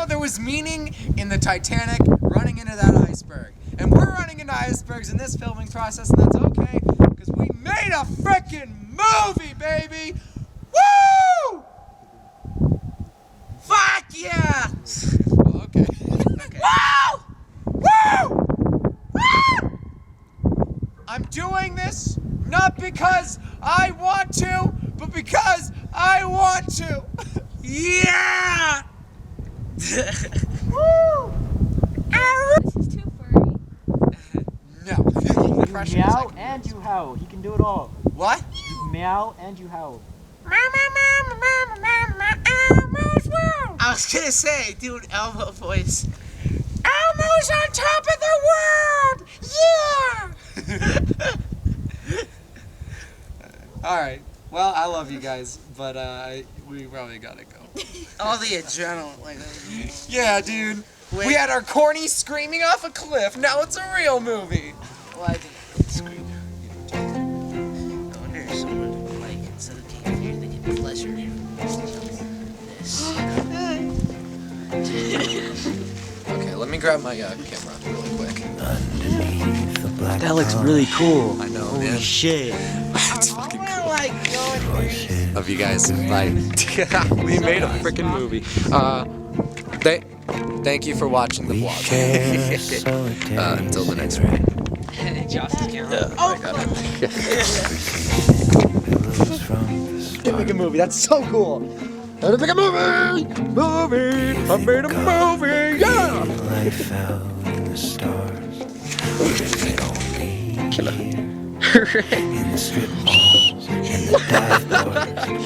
There was meaning in the Titanic running into that iceberg. And we're running into icebergs in this filming process, and that's okay, because we made a frickin' movie, baby! Woo! Fuck yeah! Okay. Woo! Woo! Woo! I'm doing this not because I want to, but because I want to. Yeah! Woo! This is too furry. No. You Pressure meow second. and you howl. He can do it all. What? You meow and you howl. I was gonna say, do an Elmo voice. Elmo's on top of the world! Yeah! Alright. Well, I love you guys, but we probably gotta go. All the adrenaline, Yeah, dude. Wait. We had our corny screaming off a cliff. Now it's a real movie. well, I think I wonder if someone, like, instead of taking fear, they get pleasure. This. Okay, let me grab my camera really quick. Underneath the black That looks really cool. I know, Holy man. shit. It's fucking cool. Like, going Love you guys. Bye. We made a freaking movie. Thank you for watching the vlog. Until the next one. Josh's camera. Yeah, I got it. Make a movie. That's so cool. Let's make a movie. Movie. I made a movie. Yeah. life out in the stars. Killer. In the strip malls, in the dive bars, in a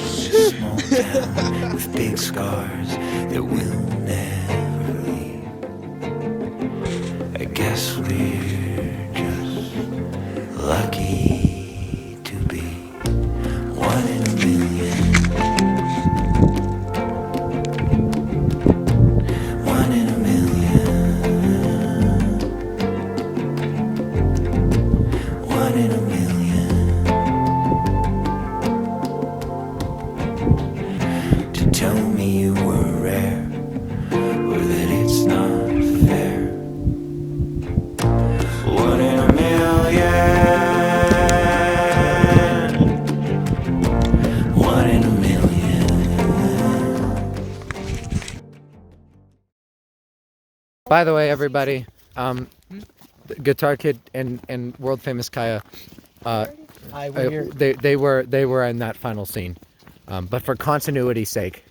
small town with big scars that will never leave. I guess we're just lucky to be one in a million. One in a million. One in a million. Tell me you were rare, or that it's not fair. One in a million. One in a million. By the way, everybody, Guitar Kid and world famous Kaya, they were in that final scene, but for continuity's sake,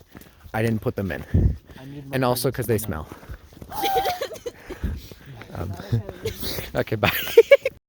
I didn't put them in, and also because they smell. Okay, bye.